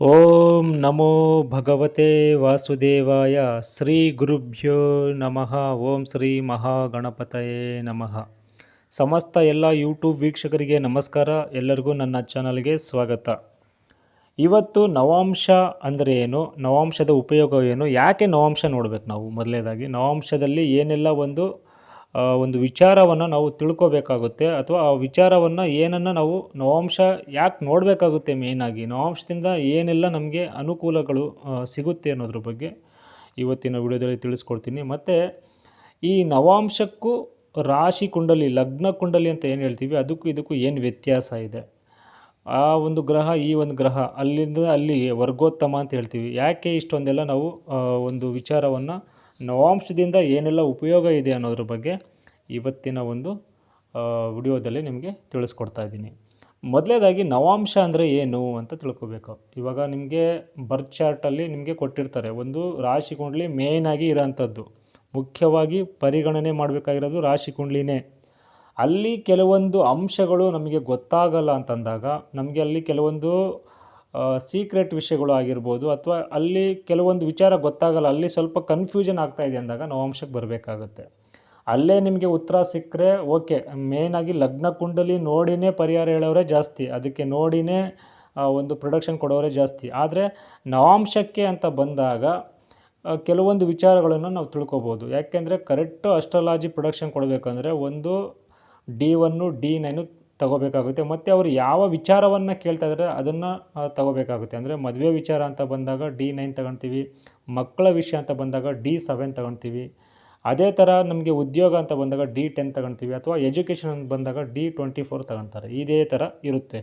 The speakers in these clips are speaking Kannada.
ಓಂ ನಮೋ ಭಗವತೆ ವಾಸುದೇವಾಯ ಶ್ರೀ ಗುರುಭ್ಯೋ ನಮಃ. ಓಂ ಶ್ರೀ ಮಹಾಗಣಪತಯೇ ನಮಃ. ಸಮಸ್ತ ಎಲ್ಲ ಯೂಟ್ಯೂಬ್ ವೀಕ್ಷಕರಿಗೆ ನಮಸ್ಕಾರ. ಎಲ್ಲರಿಗೂ ನನ್ನ ಚಾನಲ್ಗೆ ಸ್ವಾಗತ. ಇವತ್ತು ನವಾಂಶ ಅಂದರೆ ಏನು, ನವಾಂಶದ ಉಪಯೋಗ ಏನು, ಯಾಕೆ ನವಾಂಶ ನೋಡಬೇಕು ನಾವು, ಮೊದಲನೇದಾಗಿ ನವಾಂಶದಲ್ಲಿ ಏನೆಲ್ಲ ಒಂದು ವಿಚಾರವನ್ನು ನಾವು ತಿಳ್ಕೋಬೇಕಾಗುತ್ತೆ, ಅಥವಾ ಆ ವಿಚಾರವನ್ನು ಏನನ್ನು ನಾವು ನವಾಂಶ ಯಾಕೆ ನೋಡಬೇಕಾಗುತ್ತೆ, ಮೇಯ್ನಾಗಿ ನವಾಂಶದಿಂದ ಏನೆಲ್ಲ ನಮಗೆ ಅನುಕೂಲಗಳು ಸಿಗುತ್ತೆ ಅನ್ನೋದ್ರ ಬಗ್ಗೆ ಇವತ್ತಿನ ವಿಡಿಯೋದಲ್ಲಿ ತಿಳಿಸ್ಕೊಡ್ತೀನಿ. ಮತ್ತು ಈ ನವಾಂಶಕ್ಕೂ ರಾಶಿ ಕುಂಡಲಿ, ಲಗ್ನ ಕುಂಡಲಿ ಅಂತ ಏನು ಹೇಳ್ತೀವಿ, ಅದಕ್ಕೂ ಇದಕ್ಕೂ ಏನು ವ್ಯತ್ಯಾಸ ಇದೆ, ಆ ಒಂದು ಗ್ರಹ ಈ ಒಂದು ಗ್ರಹ ಅಲ್ಲಿಂದ ಅಲ್ಲಿಗೆ ವರ್ಗೋತ್ತಮ ಅಂತ ಹೇಳ್ತೀವಿ, ಯಾಕೆ ಇಷ್ಟೊಂದೆಲ್ಲ ನಾವು ಒಂದು ವಿಚಾರವನ್ನು ನವಾಂಶದಿಂದ ಏನೆಲ್ಲ ಉಪಯೋಗ ಇದೆ ಅನ್ನೋದ್ರ ಬಗ್ಗೆ ಇವತ್ತಿನ ಒಂದು ವಿಡಿಯೋದಲ್ಲಿ ನಿಮಗೆ ತಿಳಿಸ್ಕೊಡ್ತಾ ಇದ್ದೀನಿ. ಮೊದಲನೇದಾಗಿ ನವಾಂಶ ಅಂದರೆ ಏನು ಅಂತ ತಿಳ್ಕೊಬೇಕು. ಇವಾಗ ನಿಮಗೆ ಬರ್ತ್ ಚಾರ್ಟಲ್ಲಿ ನಿಮಗೆ ಕೊಟ್ಟಿರ್ತಾರೆ, ಒಂದು ರಾಶಿ ಕುಂಡಲಿ ಮೇಯ್ನಾಗಿ ಇರೋಂಥದ್ದು, ಮುಖ್ಯವಾಗಿ ಪರಿಗಣನೆ ಮಾಡಬೇಕಾಗಿರೋದು ರಾಶಿ ಕುಂಡಲಿನೇ. ಅಲ್ಲಿ ಕೆಲವೊಂದು ಅಂಶಗಳು ನಮಗೆ ಗೊತ್ತಾಗಲ್ಲ ಅಂತಂದಾಗ, ನಮಗೆ ಅಲ್ಲಿ ಕೆಲವೊಂದು ಸೀಕ್ರೆಟ್ ವಿಷಯಗಳು ಆಗಿರ್ಬೋದು, ಅಥವಾ ಅಲ್ಲಿ ಕೆಲವೊಂದು ವಿಚಾರ ಗೊತ್ತಾಗಲ್ಲ, ಅಲ್ಲಿ ಸ್ವಲ್ಪ ಕನ್ಫ್ಯೂಷನ್ ಆಗ್ತಾಯಿದೆ ಅಂದಾಗ ನವಾಂಶಕ್ಕೆ ಬರಬೇಕಾಗುತ್ತೆ. ಅಲ್ಲೇ ನಿಮಗೆ ಉತ್ತರ ಸಿಕ್ಕರೆ ಓಕೆ. ಮೇಯ್ನಾಗಿ ಲಗ್ನ ಕುಂಡಲಿ ನೋಡಿನೇ ಪರಿಹಾರ ಹೇಳೋರೇ ಜಾಸ್ತಿ, ಅದಕ್ಕೆ ನೋಡಿನೇ ಒಂದು ಪ್ರೊಡಕ್ಷನ್ ಕೊಡೋರೇ ಜಾಸ್ತಿ. ಆದರೆ ನವಾಂಶಕ್ಕೆ ಅಂತ ಬಂದಾಗ ಕೆಲವೊಂದು ವಿಚಾರಗಳನ್ನು ನಾವು ತಿಳ್ಕೊಬೋದು. ಯಾಕೆಂದರೆ ಕರೆಕ್ಟು ಅಸ್ಟ್ರಾಲಜಿ ಪ್ರೊಡಕ್ಷನ್ ಕೊಡಬೇಕಂದ್ರೆ ಒಂದು D1 D9 ತಗೋಬೇಕಾಗುತ್ತೆ. ಮತ್ತು ಅವರು ಯಾವ ವಿಚಾರವನ್ನು ಕೇಳ್ತಾ ಇದ್ದಾರೆ ಅದನ್ನು ತಗೋಬೇಕಾಗುತ್ತೆ. ಅಂದರೆ ಮದುವೆ ವಿಚಾರ ಅಂತ ಬಂದಾಗ D9 ತಗೊಳ್ತೀವಿ, ಮಕ್ಕಳ ವಿಷಯ ಅಂತ ಬಂದಾಗ D7 ತಗೊಳ್ತೀವಿ. ಅದೇ ಥರ ನಮಗೆ ಉದ್ಯೋಗ ಅಂತ ಬಂದಾಗ D10 ತಗೊಳ್ತೀವಿ, ಅಥವಾ ಎಜುಕೇಷನ್ ಅಂತ ಬಂದಾಗ D24 ತಗೊಳ್ತಾರೆ. ಇದೇ ಥರ ಇರುತ್ತೆ.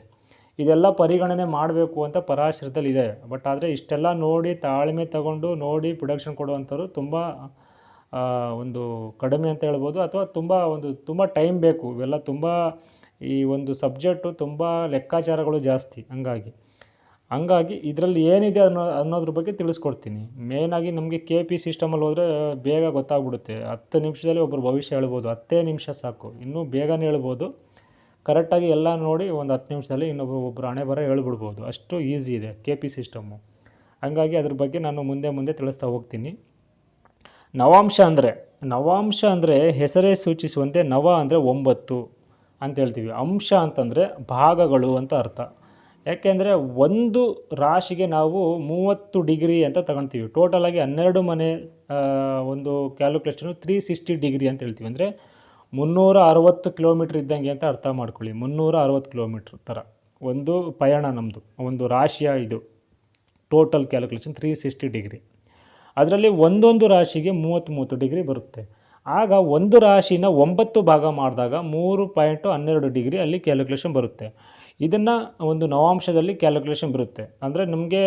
ಇದೆಲ್ಲ ಪರಿಗಣನೆ ಮಾಡಬೇಕು ಅಂತ ಪರಾಶರದಲ್ಲಿ ಇದೆ. ಬಟ್ ಆದರೆ ಇಷ್ಟೆಲ್ಲ ನೋಡಿ ತಾಳ್ಮೆ ತಗೊಂಡು ನೋಡಿ ಪ್ರೊಡಕ್ಷನ್ ಕೊಡುವಂಥವ್ರು ತುಂಬ ಒಂದು ಕಡಿಮೆ ಅಂತ ಹೇಳ್ಬೋದು, ಅಥವಾ ತುಂಬ ಟೈಮ್ ಬೇಕು. ಇವೆಲ್ಲ ತುಂಬ ಈ ಒಂದು ಸಬ್ಜೆಕ್ಟು ತುಂಬ ಲೆಕ್ಕಾಚಾರಗಳು ಜಾಸ್ತಿ. ಹಂಗಾಗಿ ಇದರಲ್ಲಿ ಏನಿದೆ ಅನ್ನೋದ್ರ ಬಗ್ಗೆ ತಿಳಿಸ್ಕೊಡ್ತೀನಿ. ಮೇಯ್ನಾಗಿ ನಮಗೆ KP ಸಿಸ್ಟಮಲ್ಲಿ ಹೋದರೆ ಬೇಗ ಗೊತ್ತಾಗ್ಬಿಡುತ್ತೆ. 10 ನಿಮಿಷದಲ್ಲಿ ಒಬ್ಬರು ಭವಿಷ್ಯ ಹೇಳ್ಬೋದು. 10 ನಿಮಿಷ ಸಾಕು, ಇನ್ನೂ ಬೇಗನೆ ಹೇಳ್ಬೋದು. ಕರೆಕ್ಟಾಗಿ ಎಲ್ಲ ನೋಡಿ ಒಂದು 10 ನಿಮಿಷದಲ್ಲಿ ಒಬ್ಬರು ಹಣೆ ಬರ ಹೇಳ್ಬಿಡ್ಬೋದು. ಅಷ್ಟು ಈಸಿ ಇದೆ KP ಸಿಸ್ಟಮು. ಹಂಗಾಗಿ ಅದ್ರ ಬಗ್ಗೆ ನಾನು ಮುಂದೆ ತಿಳಿಸ್ತಾ ಹೋಗ್ತೀನಿ. ನವಾಂಶ ಅಂದರೆ ಹೆಸರೇ ಸೂಚಿಸುವಂತೆ ನವ ಅಂದರೆ 9 ಅಂತ ಹೇಳ್ತೀವಿ, ಅಂಶ ಅಂತಂದರೆ ಭಾಗಗಳು ಅಂತ ಅರ್ಥ. ಯಾಕೆಂದರೆ ಒಂದು ರಾಶಿಗೆ ನಾವು 30 ಡಿಗ್ರಿ ಅಂತ ತಗೊಳ್ತೀವಿ. ಟೋಟಲಾಗಿ 12 ಮನೆ ಒಂದು ಕ್ಯಾಲ್ಕುಲೇಷನು 360 ಡಿಗ್ರಿ ಅಂತ ಹೇಳ್ತೀವಿ. ಅಂದರೆ 360 ಕಿಲೋಮೀಟ್ರ್ ಇದ್ದಂಗೆ ಅಂತ ಅರ್ಥ ಮಾಡ್ಕೊಳ್ಳಿ. 360 ಕಿಲೋಮೀಟ್ರ್ ಥರ ಒಂದು ಪಯಣ ನಮ್ಮದು, ಒಂದು ರಾಶಿಯ ಇದು ಟೋಟಲ್ ಕ್ಯಾಲ್ಕುಲೇಷನ್ 360 ಡಿಗ್ರಿ. ಅದರಲ್ಲಿ ಒಂದೊಂದು ರಾಶಿಗೆ 30 ಡಿಗ್ರಿ ಬರುತ್ತೆ. ಆಗ ಒಂದು ರಾಶಿನ 9 ಭಾಗ ಮಾಡಿದಾಗ 3.12 ಡಿಗ್ರಿ ಅಲ್ಲಿ ಕ್ಯಾಲ್ಕುಲೇಷನ್ ಬರುತ್ತೆ. ಇದನ್ನು ಒಂದು ನವಾಂಶದಲ್ಲಿ ಕ್ಯಾಲ್ಕುಲೇಷನ್ ಬರುತ್ತೆ. ಅಂದರೆ ನಮಗೆ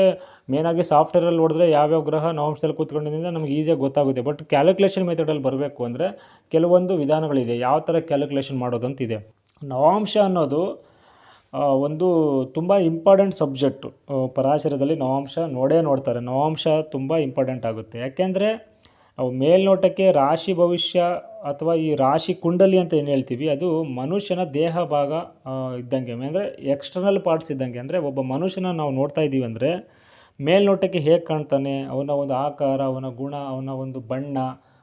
ಮೇಯ್ನಾಗಿ ಸಾಫ್ಟ್ವೇರಲ್ಲಿ ನೋಡಿದ್ರೆ ಯಾವ್ಯಾವ ಗ್ರಹ ನವಾಂಶದಲ್ಲಿ ಕೂತ್ಕೊಂಡಿದ್ದರಿಂದ ನಮಗೆ ಈಸಿಯಾಗಿ ಗೊತ್ತಾಗುತ್ತೆ. ಬಟ್ ಕ್ಯಾಲ್ಕುಲೇಷನ್ ಮೆಥಡಲ್ಲಿ ಬರಬೇಕು ಅಂದರೆ ಕೆಲವೊಂದು ವಿಧಾನಗಳಿದೆ, ಯಾವ ಥರ ಕ್ಯಾಲ್ಕುಲೇಷನ್ ಮಾಡೋದಂತಿದೆ. ನವಾಂಶ ಅನ್ನೋದು ಒಂದು ತುಂಬ ಇಂಪಾರ್ಟೆಂಟ್ ಸಬ್ಜೆಕ್ಟು. ಪರಾಶರದಲ್ಲಿ ನವಾಂಶ ನೋಡ್ತಾರೆ. ನವಾಂಶ ತುಂಬ ಇಂಪಾರ್ಟೆಂಟ್ ಆಗುತ್ತೆ. ಯಾಕೆಂದರೆ ನಾವು ಮೇಲ್ನೋಟಕ್ಕೆ ರಾಶಿ ಭವಿಷ್ಯ ಅಥವಾ ಈ ರಾಶಿ ಕುಂಡಲಿ ಅಂತ ಏನು ಹೇಳ್ತೀವಿ, ಅದು ಮನುಷ್ಯನ ದೇಹ ಭಾಗ ಇದ್ದಂಗೆ, ಅಂದರೆ ಎಕ್ಸ್ಟರ್ನಲ್ ಪಾರ್ಟ್ಸ್ ಇದ್ದಂಗೆ. ಅಂದರೆ ಒಬ್ಬ ಮನುಷ್ಯನ ನಾವು ನೋಡ್ತಾ ಇದ್ದೀವಿ ಅಂದರೆ ಮೇಲ್ನೋಟಕ್ಕೆ ಹೇಗೆ ಕಾಣ್ತಾನೆ, ಅವನ ಒಂದು ಆಕಾರ, ಅವನ ಗುಣ, ಅವನ ಒಂದು ಬಣ್ಣ,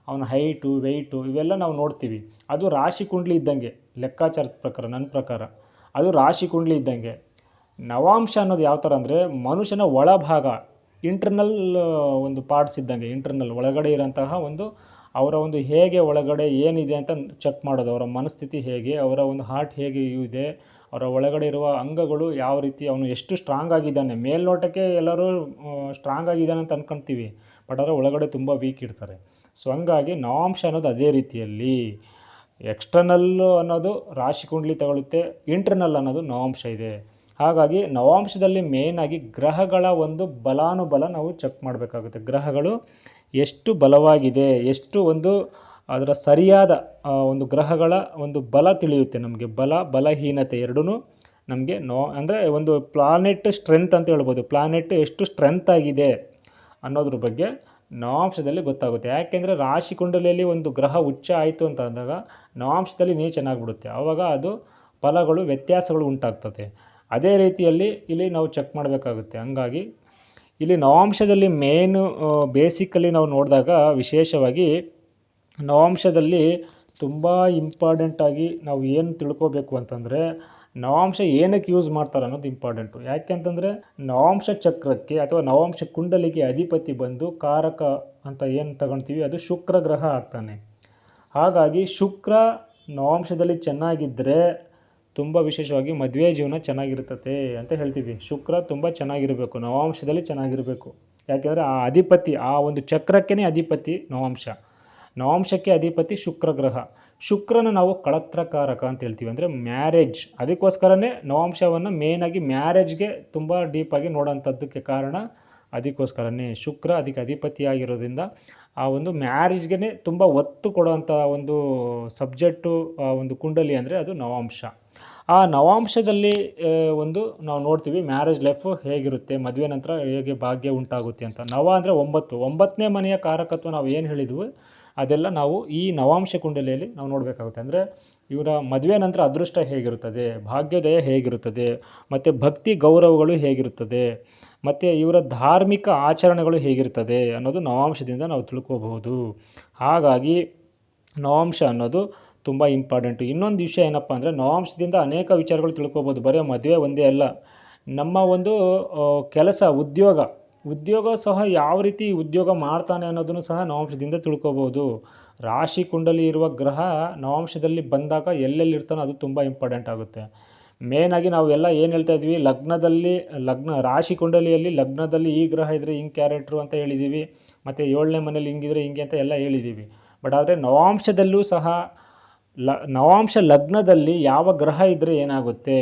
ಅವನ ಹೈಟು ವೆಯ್ಟು, ಇವೆಲ್ಲ ನಾವು ನೋಡ್ತೀವಿ. ಅದು ರಾಶಿ ಕುಂಡಲಿ ಇದ್ದಂಗೆ ಲೆಕ್ಕಾಚಾರದ ಪ್ರಕಾರ, ನನ್ನ ಪ್ರಕಾರ ಅದು ರಾಶಿ ಕುಂಡಲಿ ಇದ್ದಂಗೆ. ನವಾಂಶ ಅನ್ನೋದು ಯಾವ ಥರ ಅಂದರೆ ಮನುಷ್ಯನ ಒಳಭಾಗ, ಇಂಟರ್ನಲ್ ಒಂದು ಪಾರ್ಟ್ಸ್ ಇದ್ದಂಗೆ. ಇಂಟರ್ನಲ್ ಒಳಗಡೆ ಇರೋಂತಹ ಅವರ ಒಂದು ಹೇಗೆ ಒಳಗಡೆ ಏನಿದೆ ಅಂತ ಚೆಕ್ ಮಾಡೋದು. ಅವರ ಮನಸ್ಥಿತಿ ಹೇಗೆ, ಅವರ ಒಂದು ಹಾರ್ಟ್ ಹೇಗೆ ಇದೆ, ಅವರ ಒಳಗಡೆ ಇರುವ ಅಂಗಗಳು ಯಾವ ರೀತಿ, ಅವನು ಎಷ್ಟು ಸ್ಟ್ರಾಂಗ್ ಆಗಿದ್ದಾನೆ. ಮೇಲ್ನೋಟಕ್ಕೆ ಎಲ್ಲರೂ ಸ್ಟ್ರಾಂಗ್ ಆಗಿದ್ದಾನೆ ಅಂತ ಅಂದ್ಕೊಳ್ತೀವಿ, ಬಟ್ ಅದರ ಒಳಗಡೆ ತುಂಬ ವೀಕ್ ಇರ್ತಾರೆ. ಸೊ ಹಂಗಾಗಿ ನವಾಂಶ ಅನ್ನೋದು ಅದೇ ರೀತಿಯಲ್ಲಿ ಎಕ್ಸ್ಟರ್ನಲ್ಲು ಅನ್ನೋದು ರಾಶಿ ಕುಂಡಲಿ ತಗೊಳುತ್ತೆ, ಇಂಟರ್ನಲ್ ಅನ್ನೋದು ನವಾಂಶ ಇದೆ. ಹಾಗಾಗಿ ನವಾಂಶದಲ್ಲಿ ಮೇಯ್ನಾಗಿ ಗ್ರಹಗಳ ಒಂದು ಬಲಾನುಬಲ ನಾವು ಚೆಕ್ ಮಾಡಬೇಕಾಗುತ್ತೆ. ಗ್ರಹಗಳು ಎಷ್ಟು ಬಲವಾಗಿದೆ, ಎಷ್ಟು ಅದರ ಸರಿಯಾದ ಒಂದು ಗ್ರಹಗಳ ಒಂದು ಬಲ ತಿಳಿಯುತ್ತೆ ನಮಗೆ. ಬಲಹೀನತೆ ಎರಡೂ ನಮಗೆ ಅಂದರೆ ಒಂದು ಪ್ಲಾನೆಟ್ ಸ್ಟ್ರೆಂತ್ ಅಂತ ಹೇಳ್ಬೋದು. ಪ್ಲಾನೆಟ್ ಎಷ್ಟು ಸ್ಟ್ರೆಂತ್ ಆಗಿದೆ ಅನ್ನೋದ್ರ ಬಗ್ಗೆ ನವಾಂಶದಲ್ಲಿ ಗೊತ್ತಾಗುತ್ತೆ. ಯಾಕೆಂದರೆ ರಾಶಿ ಕುಂಡಲಿಯಲ್ಲಿ ಒಂದು ಗ್ರಹ ಉಚ್ಚ ಆಯಿತು ಅಂತ ಅಂದಾಗ ನವಾಂಶದಲ್ಲಿ ನೀಚನಾಗ್ಬಿಡುತ್ತೆ. ಆವಾಗ ಅದು ಫಲಗಳು ವ್ಯತ್ಯಾಸಗಳು ಉಂಟಾಗ್ತದೆ. ಅದೇ ರೀತಿಯಲ್ಲಿ ಇಲ್ಲಿ ನಾವು ಚೆಕ್ ಮಾಡಬೇಕಾಗುತ್ತೆ. ಹಂಗಾಗಿ ಇಲ್ಲಿ ನವಾಂಶದಲ್ಲಿ ಮೇನು ಬೇಸಿಕಲಿ ನಾವು ನೋಡಿದಾಗ ವಿಶೇಷವಾಗಿ ನವಾಂಶದಲ್ಲಿ ತುಂಬ ಇಂಪಾರ್ಟೆಂಟಾಗಿ ನಾವು ಏನು ತಿಳ್ಕೊಬೇಕು ಅಂತಂದರೆ ನವಾಂಶ ಏನಕ್ಕೆ ಯೂಸ್ ಮಾಡ್ತಾರೆ ಅನ್ನೋದು ಇಂಪಾರ್ಟೆಂಟು. ಯಾಕೆ ಅಂತಂದರೆ ನವಾಂಶ ಚಕ್ರಕ್ಕೆ ಅಥವಾ ನವಾಂಶ ಕುಂಡಲಿಗೆ ಅಧಿಪತಿ ಬಂದು ಕಾರಕ ಅಂತ ಏನು ತಗೊಳ್ತೀವಿ ಅದು ಶುಕ್ರ ಗ್ರಹ ಆಗ್ತಾನೆ. ಹಾಗಾಗಿ ಶುಕ್ರ ನವಾಂಶದಲ್ಲಿ ಚೆನ್ನಾಗಿದ್ದರೆ ತುಂಬ ವಿಶೇಷವಾಗಿ ಮದುವೆ ಜೀವನ ಚೆನ್ನಾಗಿರ್ತದೆ ಅಂತ ಹೇಳ್ತೀವಿ. ಶುಕ್ರ ತುಂಬ ಚೆನ್ನಾಗಿರಬೇಕು, ನವಾಂಶದಲ್ಲಿ ಚೆನ್ನಾಗಿರಬೇಕು. ಯಾಕೆಂದರೆ ಆ ಅಧಿಪತಿ, ಆ ಒಂದು ಚಕ್ರಕ್ಕೇ ಅಧಿಪತಿ ನವಾಂಶಕ್ಕೆ ಅಧಿಪತಿ ಶುಕ್ರ ಗ್ರಹ. ಶುಕ್ರನ ನಾವು ಕಳತ್ರಕಾರಕ ಅಂತ ಹೇಳ್ತೀವಿ, ಅಂದರೆ ಮ್ಯಾರೇಜ್. ಅದಕ್ಕೋಸ್ಕರನೇ ನವಾಂಶವನ್ನು ಮೇಯ್ನಾಗಿ ಮ್ಯಾರೇಜ್ಗೆ ತುಂಬ ಡೀಪಾಗಿ ನೋಡೋಂಥದ್ದಕ್ಕೆ ಕಾರಣ ಅದಕ್ಕೋಸ್ಕರನೇ. ಶುಕ್ರ ಅದಕ್ಕೆ ಅಧಿಪತಿಯಾಗಿರೋದ್ರಿಂದ ಆ ಒಂದು ಮ್ಯಾರೇಜ್ಗೆ ತುಂಬ ಒತ್ತು ಕೊಡುವಂಥ ಒಂದು ಸಬ್ಜೆಕ್ಟು ಒಂದು ಕುಂಡಲಿ ಅಂದರೆ ಅದು ನವಾಂಶ. ಆ ನವಾಂಶದಲ್ಲಿ ಒಂದು ನಾವು ನೋಡ್ತೀವಿ ಮ್ಯಾರೇಜ್ ಲೈಫು ಹೇಗಿರುತ್ತೆ, ಮದುವೆ ನಂತರ ಹೇಗೆ ಭಾಗ್ಯ ಉಂಟಾಗುತ್ತೆ ಅಂತ. ನವ ಅಂದರೆ 9ನೇ ಮನೆಯ ಕಾರಕತ್ವ ನಾವು ಏನು ಹೇಳಿದ್ವು ಅದೆಲ್ಲ ನಾವು ಈ ನವಾಂಶ ಕುಂಡಲಿಯಲ್ಲಿ ನಾವು ನೋಡಬೇಕಾಗುತ್ತೆ. ಅಂದರೆ ಇವರ ಮದುವೆ ನಂತರ ಅದೃಷ್ಟ ಹೇಗಿರುತ್ತದೆ, ಭಾಗ್ಯೋದಯ ಹೇಗಿರುತ್ತದೆ, ಮತ್ತು ಭಕ್ತಿ ಗೌರವಗಳು ಹೇಗಿರುತ್ತದೆ, ಮತ್ತು ಇವರ ಧಾರ್ಮಿಕ ಆಚರಣೆಗಳು ಹೇಗಿರ್ತದೆ ಅನ್ನೋದು ನವಾಂಶದಿಂದ ನಾವು ತಿಳ್ಕೋಬಹುದು. ಹಾಗಾಗಿ ನವಾಂಶ ಅನ್ನೋದು ತುಂಬ ಇಂಪಾರ್ಟೆಂಟು. ಇನ್ನೊಂದು ವಿಷಯ ಏನಪ್ಪ ಅಂದರೆ ನವಾಂಶದಿಂದ ಅನೇಕ ವಿಚಾರಗಳು ತಿಳ್ಕೊಬೋದು. ಬರೀ ಮದುವೆ ಒಂದೇ ಅಲ್ಲ, ನಮ್ಮ ಒಂದು ಕೆಲಸ, ಉದ್ಯೋಗ ಸಹ ಯಾವ ರೀತಿ ಉದ್ಯೋಗ ಮಾಡ್ತಾನೆ ಅನ್ನೋದನ್ನು ಸಹ ನವಾಂಶದಿಂದ ತಿಳ್ಕೊಬೋದು. ರಾಶಿ ಕುಂಡಲಿ ಇರುವ ಗ್ರಹ ನವಾಂಶದಲ್ಲಿ ಬಂದಾಗ ಎಲ್ಲೆಲ್ಲಿ ಇರ್ತಾನೋ ಅದು ತುಂಬ ಇಂಪಾರ್ಟೆಂಟ್ ಆಗುತ್ತೆ. ಮೇಯ್ನಾಗಿ ನಾವು ಎಲ್ಲ ಏನು ಹೇಳ್ತಾ ಇದ್ವಿ, ರಾಶಿ ಕುಂಡಲಿಯಲ್ಲಿ ಲಗ್ನದಲ್ಲಿ ಈ ಗ್ರಹ ಇದ್ದರೆ ಹಿಂಗೆ ಕ್ಯಾರೆಕ್ಟ್ರು ಅಂತ ಹೇಳಿದ್ದೀವಿ, ಮತ್ತು 7ನೇ ಮನೇಲಿ ಹಿಂಗಿದ್ರೆ ಹಿಂಗೆ ಅಂತ ಎಲ್ಲ ಹೇಳಿದ್ದೀವಿ. ಬಟ್ ಆದರೆ ನವಾಂಶದಲ್ಲೂ ಸಹ ನವಾಂಶ ಲಗ್ನದಲ್ಲಿ ಯಾವ ಗ್ರಹ ಇದ್ದರೆ ಏನಾಗುತ್ತೆ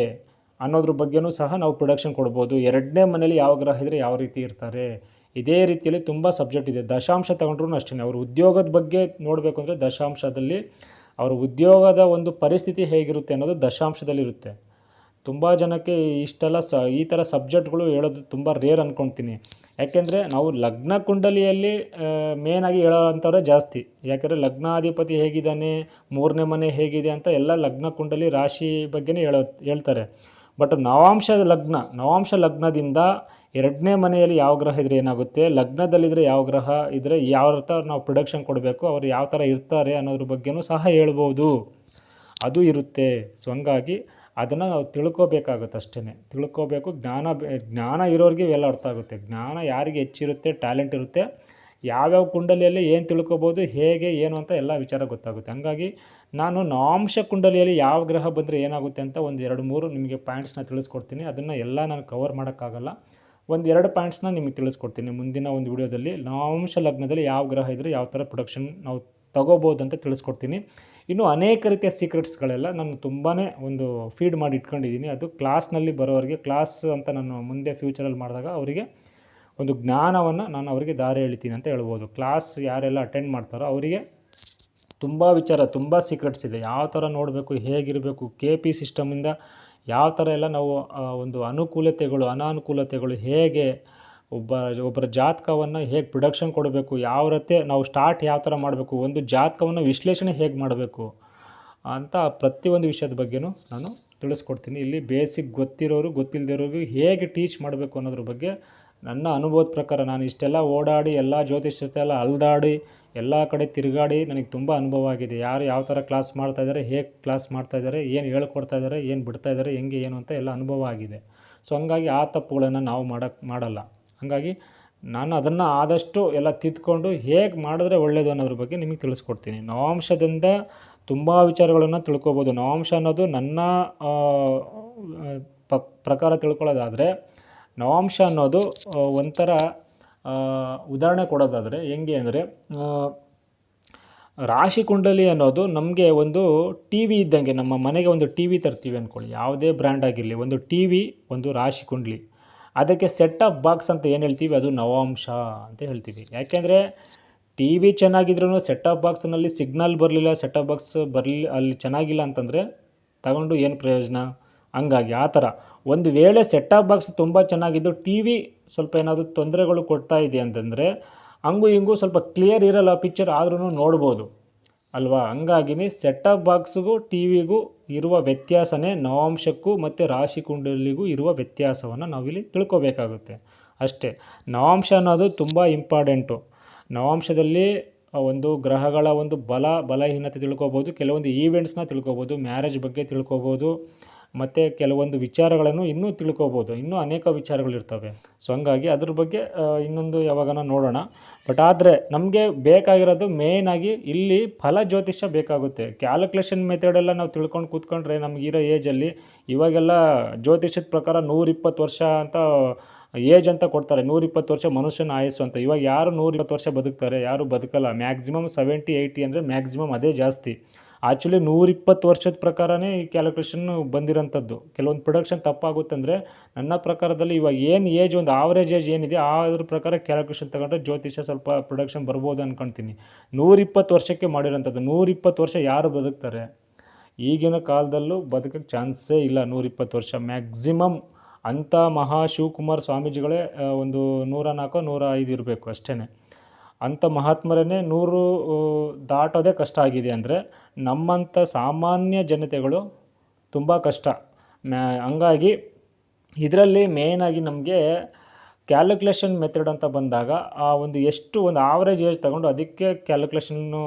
ಅನ್ನೋದ್ರ ಬಗ್ಗೆನೂ ಸಹ ನಾವು ಪ್ರೊಡಕ್ಷನ್ ಕೊಡ್ಬೋದು. 2ನೇ ಮನೇಲಿ ಯಾವ ಗ್ರಹ ಇದ್ದರೆ ಯಾವ ರೀತಿ ಇರ್ತಾರೆ, ಇದೇ ರೀತಿಯಲ್ಲಿ ತುಂಬ ಸಬ್ಜೆಕ್ಟ್ ಇದೆ. ದಶಾಂಶ ತಗೊಂಡ್ರೂ ಅಷ್ಟೇ, ಅವ್ರ ಉದ್ಯೋಗದ ಬಗ್ಗೆ ನೋಡಬೇಕು ಅಂದರೆ ದಶಾಂಶದಲ್ಲಿ ಅವ್ರ ಉದ್ಯೋಗದ ಒಂದು ಪರಿಸ್ಥಿತಿ ಹೇಗಿರುತ್ತೆ ಅನ್ನೋದು ದಶಾಂಶದಲ್ಲಿರುತ್ತೆ. ತುಂಬ ಜನಕ್ಕೆ ಈ ಥರ ಸಬ್ಜೆಕ್ಟ್ಗಳು ಹೇಳೋದು ತುಂಬ ರೇರ್ ಅಂದ್ಕೊಳ್ತೀನಿ. ಯಾಕೆಂದರೆ ನಾವು ಲಗ್ನ ಕುಂಡಲಿಯಲ್ಲಿ ಮೇಯ್ನಾಗಿ ಹೇಳೋವಂಥವ್ರೆ ಜಾಸ್ತಿ. ಯಾಕೆಂದರೆ ಲಗ್ನಾಧಿಪತಿ ಹೇಗಿದ್ದಾನೆ, 3ನೇ ಮನೆ ಹೇಗಿದೆ ಅಂತ ಎಲ್ಲ ಲಗ್ನ ಕುಂಡಲಿ ರಾಶಿ ಬಗ್ಗೆನೇ ಹೇಳ್ತಾರೆ. ಬಟ್ ನವಾಂಶ ಲಗ್ನದಿಂದ 2ನೇ ಮನೆಯಲ್ಲಿ ಯಾವ ಗ್ರಹ ಇದ್ದರೆ ಏನಾಗುತ್ತೆ, ಲಗ್ನದಲ್ಲಿದ್ದರೆ ಯಾವ ಗ್ರಹ ಇದ್ದರೆ ಯಾವ ಥರ ನಾವು ಪ್ರೊಡಕ್ಷನ್ ಕೊಡಬೇಕು, ಅವರು ಯಾವ ಥರ ಇರ್ತಾರೆ ಅನ್ನೋದ್ರ ಬಗ್ಗೆನೂ ಸಹ ಹೇಳ್ಬೋದು, ಅದು ಇರುತ್ತೆ. ಸೊ ಹಂಗಾಗಿ ಅದನ್ನು ನಾವು ತಿಳ್ಕೊಬೇಕಾಗುತ್ತೆ ಅಷ್ಟೇ. ತಿಳ್ಕೊಬೇಕು. ಜ್ಞಾನ ಇರೋರಿಗೆ ಇವೆಲ್ಲ ಅರ್ಥ ಆಗುತ್ತೆ. ಜ್ಞಾನ ಯಾರಿಗೆ ಹೆಚ್ಚಿರುತ್ತೆ, ಟ್ಯಾಲೆಂಟ್ ಇರುತ್ತೆ, ಯಾವ್ಯಾವ ಕುಂಡಲಿಯಲ್ಲಿ ಏನು ತಿಳ್ಕೊಬೋದು, ಹೇಗೆ ಏನು ಅಂತ ಎಲ್ಲ ವಿಚಾರ ಗೊತ್ತಾಗುತ್ತೆ. ಹಂಗಾಗಿ ನಾನು ನವಾಂಶ ಕುಂಡಲಿಯಲ್ಲಿ ಯಾವ ಗ್ರಹ ಬಂದರೆ ಏನಾಗುತ್ತೆ ಅಂತ 1-2-3 ನಿಮಗೆ ಪಾಯಿಂಟ್ಸ್ನ ತಿಳಿಸ್ಕೊಡ್ತೀನಿ. ಅದನ್ನು ಎಲ್ಲ ನಾನು ಕವರ್ ಮಾಡೋಕ್ಕಾಗಲ್ಲ. 1-2 ಪಾಯಿಂಟ್ಸ್ನ ನಿಮಗೆ ತಿಳಿಸ್ಕೊಡ್ತೀನಿ ಮುಂದಿನ ಒಂದು ವಿಡಿಯೋದಲ್ಲಿ. ನವಾಂಶ ಲಗ್ನದಲ್ಲಿ ಯಾವ ಗ್ರಹ ಇದ್ದರೆ ಯಾವ ಥರ ಪ್ರೊಡಕ್ಷನ್ ನಾವು ತಗೋಬೋದು ಅಂತ ತಿಳಿಸ್ಕೊಡ್ತೀನಿ. ಇನ್ನು ಅನೇಕ ರೀತಿಯ ಸೀಕ್ರೆಟ್ಸ್ಗಳೆಲ್ಲ ನಾನು ತುಂಬಾ ಒಂದು ಫೀಡ್ ಮಾಡಿ ಇಟ್ಕೊಂಡಿದ್ದೀನಿ. ಅದು ಕ್ಲಾಸ್ನಲ್ಲಿ ಬರೋರಿಗೆ, ಕ್ಲಾಸ್ ಅಂತ ನಾನು ಮುಂದೆ ಫ್ಯೂಚರಲ್ಲಿ ಮಾಡಿದಾಗ ಅವರಿಗೆ ಒಂದು ಜ್ಞಾನವನ್ನು ನಾನು ಅವರಿಗೆ ದಾರಿ ಎಳಿತೀನಿ ಅಂತ ಹೇಳ್ಬೋದು. ಕ್ಲಾಸ್ ಯಾರೆಲ್ಲ ಅಟೆಂಡ್ ಮಾಡ್ತಾರೋ ಅವರಿಗೆ ತುಂಬ ಸೀಕ್ರೆಟ್ಸ್ ಇದೆ. ಯಾವ ಥರ ನೋಡಬೇಕು, ಹೇಗಿರಬೇಕು, KP ಸಿಸ್ಟಮಿಂದ ಯಾವ ಥರ ಎಲ್ಲ ನಾವು ಒಂದು ಅನಾನುಕೂಲತೆಗಳು ಹೇಗೆ, ಒಬ್ಬರ ಜಾತಕವನ್ನು ಹೇಗೆ ಪ್ರೊಡಕ್ಷನ್ ಕೊಡಬೇಕು, ಯಾವ ರೀತಿ ನಾವು ಸ್ಟಾರ್ಟ್ ಯಾವ ಥರ ಮಾಡಬೇಕು, ಒಂದು ಜಾತಕವನ್ನು ವಿಶ್ಲೇಷಣೆ ಹೇಗೆ ಮಾಡಬೇಕು ಅಂತ ಪ್ರತಿಯೊಂದು ವಿಷಯದ ಬಗ್ಗೆನೂ ನಾನು ತಿಳಿಸ್ಕೊಡ್ತೀನಿ. ಇಲ್ಲಿ ಬೇಸಿಕ್ ಗೊತ್ತಿರೋರು ಗೊತ್ತಿಲ್ಲದಿರೋರು ಹೇಗೆ ಟೀಚ್ ಮಾಡಬೇಕು ಅನ್ನೋದ್ರ ಬಗ್ಗೆ ನನ್ನ ಅನುಭವದ ಪ್ರಕಾರ, ನಾನು ಇಷ್ಟೆಲ್ಲ ಓಡಾಡಿ ಎಲ್ಲ ಜ್ಯೋತಿಷ್ಯತೆಲ್ಲ ಅಲ್ದಾಡಿ ಎಲ್ಲ ಕಡೆ ತಿರುಗಾಡಿ ನನಗೆ ತುಂಬ ಅನುಭವ ಆಗಿದೆ. ಯಾರು ಯಾವ ಥರ ಕ್ಲಾಸ್ ಮಾಡ್ತಾಯಿದ್ದಾರೆ, ಹೇಗೆ ಕ್ಲಾಸ್ ಮಾಡ್ತಾಯಿದ್ದಾರೆ, ಏನು ಹೇಳ್ಕೊಡ್ತಾಯಿದ್ದಾರೆ, ಏನು ಬಿಡ್ತಾಯಿದ್ದಾರೆ, ಹೆಂಗೆ ಏನು ಅಂತ ಎಲ್ಲ ಅನುಭವ ಆಗಿದೆ. ಸೊ ಹಂಗಾಗಿ ಆ ತಪ್ಪುಗಳನ್ನು ನಾವು ಮಾಡಲ್ಲ. ಹಾಗಾಗಿ ನಾನು ಅದನ್ನು ಆದಷ್ಟು ಎಲ್ಲ ತಿದ್ದುಕೊಂಡು ಹೇಗೆ ಮಾಡಿದ್ರೆ ಒಳ್ಳೆಯದು ಅನ್ನೋದ್ರ ಬಗ್ಗೆ ನಿಮಗೆ ತಿಳಿಸ್ಕೊಡ್ತೀನಿ. ನವಾಂಶದಿಂದ ತುಂಬ ವಿಚಾರಗಳನ್ನು ತಿಳ್ಕೊಬೋದು. ನವಾಂಶ ಅನ್ನೋದು ನನ್ನ ಪ್ರಕಾರ ತಿಳ್ಕೊಳ್ಳೋದಾದರೆ, ನವಾಂಶ ಅನ್ನೋದು ಒಂಥರ ಉದಾಹರಣೆ ಕೊಡೋದಾದರೆ ಹೆಂಗೆ ಅಂದರೆ, ರಾಶಿ ಕುಂಡಲಿ ಅನ್ನೋದು ನಮಗೆ ಒಂದು TV ಇದ್ದಂಗೆ. ನಮ್ಮ ಮನೆಗೆ ಒಂದು TV ತರ್ತೀವಿ ಅಂದ್ಕೊಳ್ಳಿ, ಯಾವುದೇ ಬ್ರ್ಯಾಂಡ್ ಆಗಿರಲಿ, ಒಂದು TV, ಒಂದು ರಾಶಿ ಕುಂಡಲಿ, ಅದಕ್ಕೆ ಸೆಟ್ ಆಫ್ ಬಾಕ್ಸ್ ಅಂತ ಏನು ಹೇಳ್ತೀವಿ ಅದು ನವಾಂಶ ಅಂತ ಹೇಳ್ತೀವಿ. ಯಾಕೆಂದರೆ TV ಚೆನ್ನಾಗಿದ್ರೂ ಸೆಟ್ ಆಫ್ ಬಾಕ್ಸ್ನಲ್ಲಿ ಸಿಗ್ನಲ್ ಬರಲಿಲ್ಲ, ಸೆಟ್ ಆಫ್ ಬಾಕ್ಸ್ ಅಲ್ಲಿ ಚೆನ್ನಾಗಿಲ್ಲ ಅಂತಂದರೆ ತಗೊಂಡು ಏನು ಪ್ರಯೋಜನ. ಹಂಗಾಗಿ ಆ ಥರ ಒಂದು ವೇಳೆ ಸೆಟ್ ಆಫ್ ಬಾಕ್ಸ್ ತುಂಬ ಚೆನ್ನಾಗಿದ್ದು TV ಸ್ವಲ್ಪ ಏನಾದರೂ ತೊಂದರೆಗಳು ಕೊಡ್ತಾ ಇದೆ ಅಂತಂದರೆ ಹಂಗೂ ಹಿಂಗೂ ಸ್ವಲ್ಪ ಕ್ಲಿಯರ್ ಇರಲ್ಲ ಪಿಕ್ಚರ್, ಆದ್ರೂ ನೋಡ್ಬೋದು ಅಲ್ವಾ. ಹಂಗಾಗಿನೇ ಸೆಟ್ ಆಫ್ ಬಾಕ್ಸ್ಗೂ TVಗೂ ಇರುವ ವ್ಯತ್ಯಾಸನೇ ನವಾಂಶಕ್ಕೂ ಮತ್ತು ರಾಶಿ ಕುಂಡಲಿಗೂ ಇರುವ ವ್ಯತ್ಯಾಸವನ್ನು ನಾವಿಲ್ಲಿ ತಿಳ್ಕೊಬೇಕಾಗುತ್ತೆ. ಅಷ್ಟೇ. ನವಾಂಶ ಅನ್ನೋದು ತುಂಬ ಇಂಪಾರ್ಟೆಂಟು. ನವಾಂಶದಲ್ಲಿ ಒಂದು ಗ್ರಹಗಳ ಒಂದು ಬಲಹೀನತೆ ತಿಳ್ಕೊಬೋದು, ಕೆಲವೊಂದು ಈವೆಂಟ್ಸ್ನ ತಿಳ್ಕೊಬೋದು, ಮ್ಯಾರೇಜ್ ಬಗ್ಗೆ ತಿಳ್ಕೊಬೋದು, ಮತ್ತು ಕೆಲವೊಂದು ವಿಚಾರಗಳನ್ನು ಇನ್ನೂ ತಿಳ್ಕೊಬೋದು, ಇನ್ನೂ ಅನೇಕ ವಿಚಾರಗಳಿರ್ತವೆ. ಸೊ ಹಂಗಾಗಿ ಅದ್ರ ಬಗ್ಗೆ ಇನ್ನೊಂದು ಯಾವಾಗನ ನೋಡೋಣ. ಬಟ್ ಆದರೆ ನಮಗೆ ಬೇಕಾಗಿರೋದು ಮೇಯ್ನಾಗಿ ಇಲ್ಲಿ ಫಲ ಜ್ಯೋತಿಷ್ಯ ಬೇಕಾಗುತ್ತೆ. ಕ್ಯಾಲ್ಕುಲೇಷನ್ ಮೆಥಡೆಲ್ಲ ನಾವು ತಿಳ್ಕೊಂಡು ಕೂತ್ಕೊಂಡ್ರೆ ನಮಗಿರೋ ಏಜಲ್ಲಿ ಇವಾಗೆಲ್ಲ ಜ್ಯೋತಿಷ್ಯದ ಪ್ರಕಾರ 120 ವರ್ಷ ಅಂತ ಏಜ್ ಅಂತ ಕೊಡ್ತಾರೆ. 120 ವರ್ಷ ಮನುಷ್ಯನ ಆಯಸ್ಸು ಅಂತ. ಇವಾಗ ಯಾರು 120 ವರ್ಷ ಬದುಕ್ತಾರೆ? ಯಾರು ಬದುಕಲ್ಲ. ಮ್ಯಾಕ್ಸಿಮಮ್ 70-80 ಅಂದರೆ ಮ್ಯಾಕ್ಸಿಮಮ್ ಅದೇ ಜಾಸ್ತಿ. ಆ್ಯಕ್ಚುಲಿ 120 ವರ್ಷದ ಪ್ರಕಾರನೇ ಈ ಕ್ಯಾಲ್ಕುಲೇಷನ್ನು ಬಂದಿರೋಂಥದ್ದು. ಕೆಲವೊಂದು ಪ್ರೊಡಕ್ಷನ್ ತಪ್ಪಾಗುತ್ತಂದರೆ ನನ್ನ ಪ್ರಕಾರದಲ್ಲಿ ಇವಾಗ ಏನು ಏಜ್, ಒಂದು ಆವ್ರೇಜ್ ಏಜ್ ಏನಿದೆ ಅದ್ರ ಪ್ರಕಾರ ಕ್ಯಾಲ್ಕುಲೇಷನ್ ತಗೊಂಡ್ರೆ ಜ್ಯೋತಿಷ್ಯ ಸ್ವಲ್ಪ ಪ್ರೊಡಕ್ಷನ್ ಬರ್ಬೋದು ಅಂದ್ಕೊಳ್ತೀನಿ. 120 ವರ್ಷಕ್ಕೆ ಮಾಡಿರೋಂಥದ್ದು. 120 ವರ್ಷ ಯಾರು ಬದುಕ್ತಾರೆ? ಈಗಿನ ಕಾಲದಲ್ಲೂ ಬದುಕೋಕ್ಕೆ ಚಾನ್ಸೇ ಇಲ್ಲ 120 ವರ್ಷ. ಮ್ಯಾಕ್ಸಿಮಮ್ ಅಂಥ ಶಿವಕುಮಾರ ಸ್ವಾಮೀಜಿಗಳೇ ಒಂದು 104 105 ಇರಬೇಕು ಅಷ್ಟೇ. ಅಂಥ ಮಹಾತ್ಮರನ್ನೇ 100 ದಾಟೋದೇ ಕಷ್ಟ ಆಗಿದೆ ಅಂದರೆ ನಮ್ಮಂಥ ಸಾಮಾನ್ಯ ಜನತೆಗಳು ತುಂಬ ಕಷ್ಟ. ಹಂಗಾಗಿ ಇದರಲ್ಲಿ ಮೇಯ್ನಾಗಿ ನಮಗೆ ಕ್ಯಾಲ್ಕುಲೇಷನ್ ಮೆಥಡ್ ಅಂತ ಬಂದಾಗ ಆ ಒಂದು ಆವ್ರೇಜ್ ಏಜ್ ತಗೊಂಡು ಅದಕ್ಕೆ ಕ್ಯಾಲ್ಕುಲೇಷನ್ನು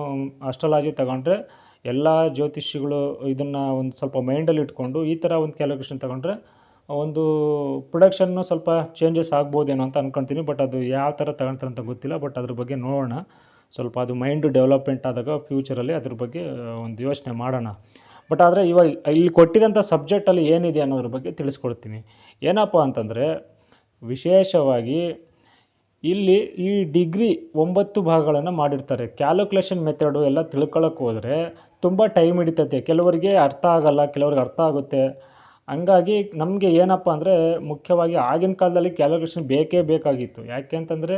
ಅಸ್ಟ್ರಾಲಜಿ ತಗೊಂಡ್ರೆ ಎಲ್ಲ ಜ್ಯೋತಿಷಿಗಳು ಇದನ್ನು ಒಂದು ಸ್ವಲ್ಪ ಮೈಂಡಲ್ಲಿ ಇಟ್ಕೊಂಡು ಈ ಥರ ಒಂದು ಕ್ಯಾಲ್ಕುಲೇಷನ್ ತಗೊಂಡ್ರೆ ಒಂದು ಪ್ರೊಡಕ್ಷನ್ನು ಸ್ವಲ್ಪ ಚೇಂಜಸ್ ಆಗ್ಬೋದೇನೋ ಅಂತ ಅಂದ್ಕೊಳ್ತೀನಿ. ಬಟ್ ಅದು ಯಾವ ಥರ ತಗೊಳ್ತಾರೆ ಅಂತ ಗೊತ್ತಿಲ್ಲ. ಬಟ್ ಅದ್ರ ಬಗ್ಗೆ ನೋಡೋಣ. ಸ್ವಲ್ಪ ಅದು ಮೈಂಡು ಡೆವಲಪ್ಮೆಂಟ್ ಆದಾಗ ಫ್ಯೂಚರಲ್ಲಿ ಅದ್ರ ಬಗ್ಗೆ ಒಂದು ಯೋಚನೆ ಮಾಡೋಣ. ಬಟ್ ಆದರೆ ಇವಾಗ ಇಲ್ಲಿ ಕೊಟ್ಟಿರೋಂಥ ಸಬ್ಜೆಕ್ಟಲ್ಲಿ ಏನಿದೆ ಅನ್ನೋದ್ರ ಬಗ್ಗೆ ತಿಳಿಸ್ಕೊಡ್ತೀನಿ. ಏನಪ್ಪ ಅಂತಂದರೆ ವಿಶೇಷವಾಗಿ ಇಲ್ಲಿ ಈ ಡಿಗ್ರಿ 9 ಭಾಗಗಳನ್ನು ಮಾಡಿರ್ತಾರೆ. ಕ್ಯಾಲ್ಕುಲೇಷನ್ ಮೆಥಡು ಎಲ್ಲ ತಿಳ್ಕೊಳ್ಳೋಕೆ ಹೋದರೆ ತುಂಬ ಟೈಮ್ ಹಿಡಿತೈತೆ. ಕೆಲವರಿಗೆ ಅರ್ಥ ಆಗೋಲ್ಲ, ಕೆಲವ್ರಿಗೆ ಅರ್ಥ ಆಗುತ್ತೆ. ಹಂಗಾಗಿ ನಮಗೆ ಏನಪ್ಪ ಅಂದರೆ ಮುಖ್ಯವಾಗಿ ಆಗಿನ ಕಾಲದಲ್ಲಿ ಕ್ಯಾಲ್ಕುಲೇಷನ್ ಬೇಕೇ ಬೇಕಾಗಿತ್ತು. ಯಾಕೆ ಅಂತಂದರೆ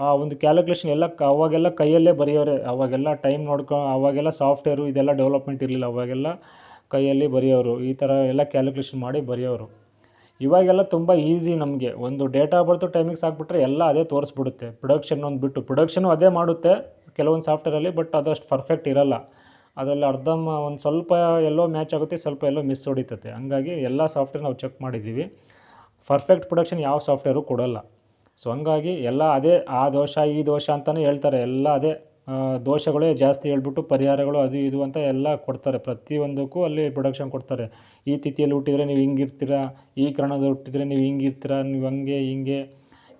ಆ ಒಂದು ಕ್ಯಾಲ್ಕುಲೇಷನ್ ಅವಾಗೆಲ್ಲ ಕೈಯಲ್ಲೇ ಬರೆಯೋರೆ. ಅವಾಗೆಲ್ಲ ಟೈಮ್ ಅವಾಗೆಲ್ಲ ಸಾಫ್ಟ್ವೇರು ಇದೆಲ್ಲ ಡೆವಲಪ್ಮೆಂಟ್ ಇರಲಿಲ್ಲ. ಅವಾಗೆಲ್ಲ ಕೈಯಲ್ಲಿ ಬರೆಯೋರು. ಈ ಥರ ಎಲ್ಲ ಕ್ಯಾಲ್ಕುಲೇಷನ್ ಮಾಡಿ ಬರೆಯೋರು. ಇವಾಗೆಲ್ಲ ತುಂಬ ಈಸಿ. ನಮಗೆ ಒಂದು ಡೇಟ್ ಆಫ್ ಬರ್ತು ಟೈಮಿಂಗ್ಸ್ ಹಾಕ್ಬಿಟ್ರೆ ಎಲ್ಲ ಅದೇ ತೋರಿಸ್ಬಿಡುತ್ತೆ. ಪ್ರೊಡಕ್ಷನ್ ಒಂದು ಬಿಟ್ಟು ಪ್ರೊಡಕ್ಷನು ಅದೇ ಮಾಡುತ್ತೆ ಕೆಲವೊಂದು ಸಾಫ್ಟ್ವೇರಲ್ಲಿ. ಬಟ್ ಅದಷ್ಟು ಪರ್ಫೆಕ್ಟ್ ಇರೋಲ್ಲ. ಅದರಲ್ಲಿ ಒಂದು ಸ್ವಲ್ಪ ಎಲ್ಲೋ ಮ್ಯಾಚ್ ಆಗುತ್ತೆ, ಸ್ವಲ್ಪ ಎಲ್ಲೋ ಮಿಸ್ ಹೊಡಿತತೆ. ಹಂಗಾಗಿ ಎಲ್ಲ ಸಾಫ್ಟ್ವೇರ್ ನಾವು ಚೆಕ್ ಮಾಡಿದ್ದೀವಿ. ಪರ್ಫೆಕ್ಟ್ ಪ್ರೊಡಕ್ಷನ್ ಯಾವ ಸಾಫ್ಟ್ವೇರು ಕೊಡೋಲ್ಲ. ಸೊ ಹಂಗಾಗಿ ಎಲ್ಲ ಅದೇ ಆ ದೋಷ ಈ ದೋಷ ಅಂತಲೇ ಹೇಳ್ತಾರೆ. ಎಲ್ಲ ಅದೇ ದೋಷಗಳೇ ಜಾಸ್ತಿ ಹೇಳ್ಬಿಟ್ಟು ಪರಿಹಾರಗಳು ಅದು ಇದು ಅಂತ ಎಲ್ಲ ಕೊಡ್ತಾರೆ. ಪ್ರತಿಯೊಂದಕ್ಕೂ ಅಲ್ಲಿ ಪ್ರೊಡಕ್ಷನ್ ಕೊಡ್ತಾರೆ. ಈ ತಿಥಿಯಲ್ಲಿ ಹುಟ್ಟಿದರೆ ನೀವು ಹಿಂಗಿರ್ತೀರ, ಈ ಕರಣದಲ್ಲಿ ಹುಟ್ಟಿದರೆ ನೀವು ಹಿಂಗಿರ್ತೀರ, ನೀವು ಹಂಗೆ ಹಿಂಗೆ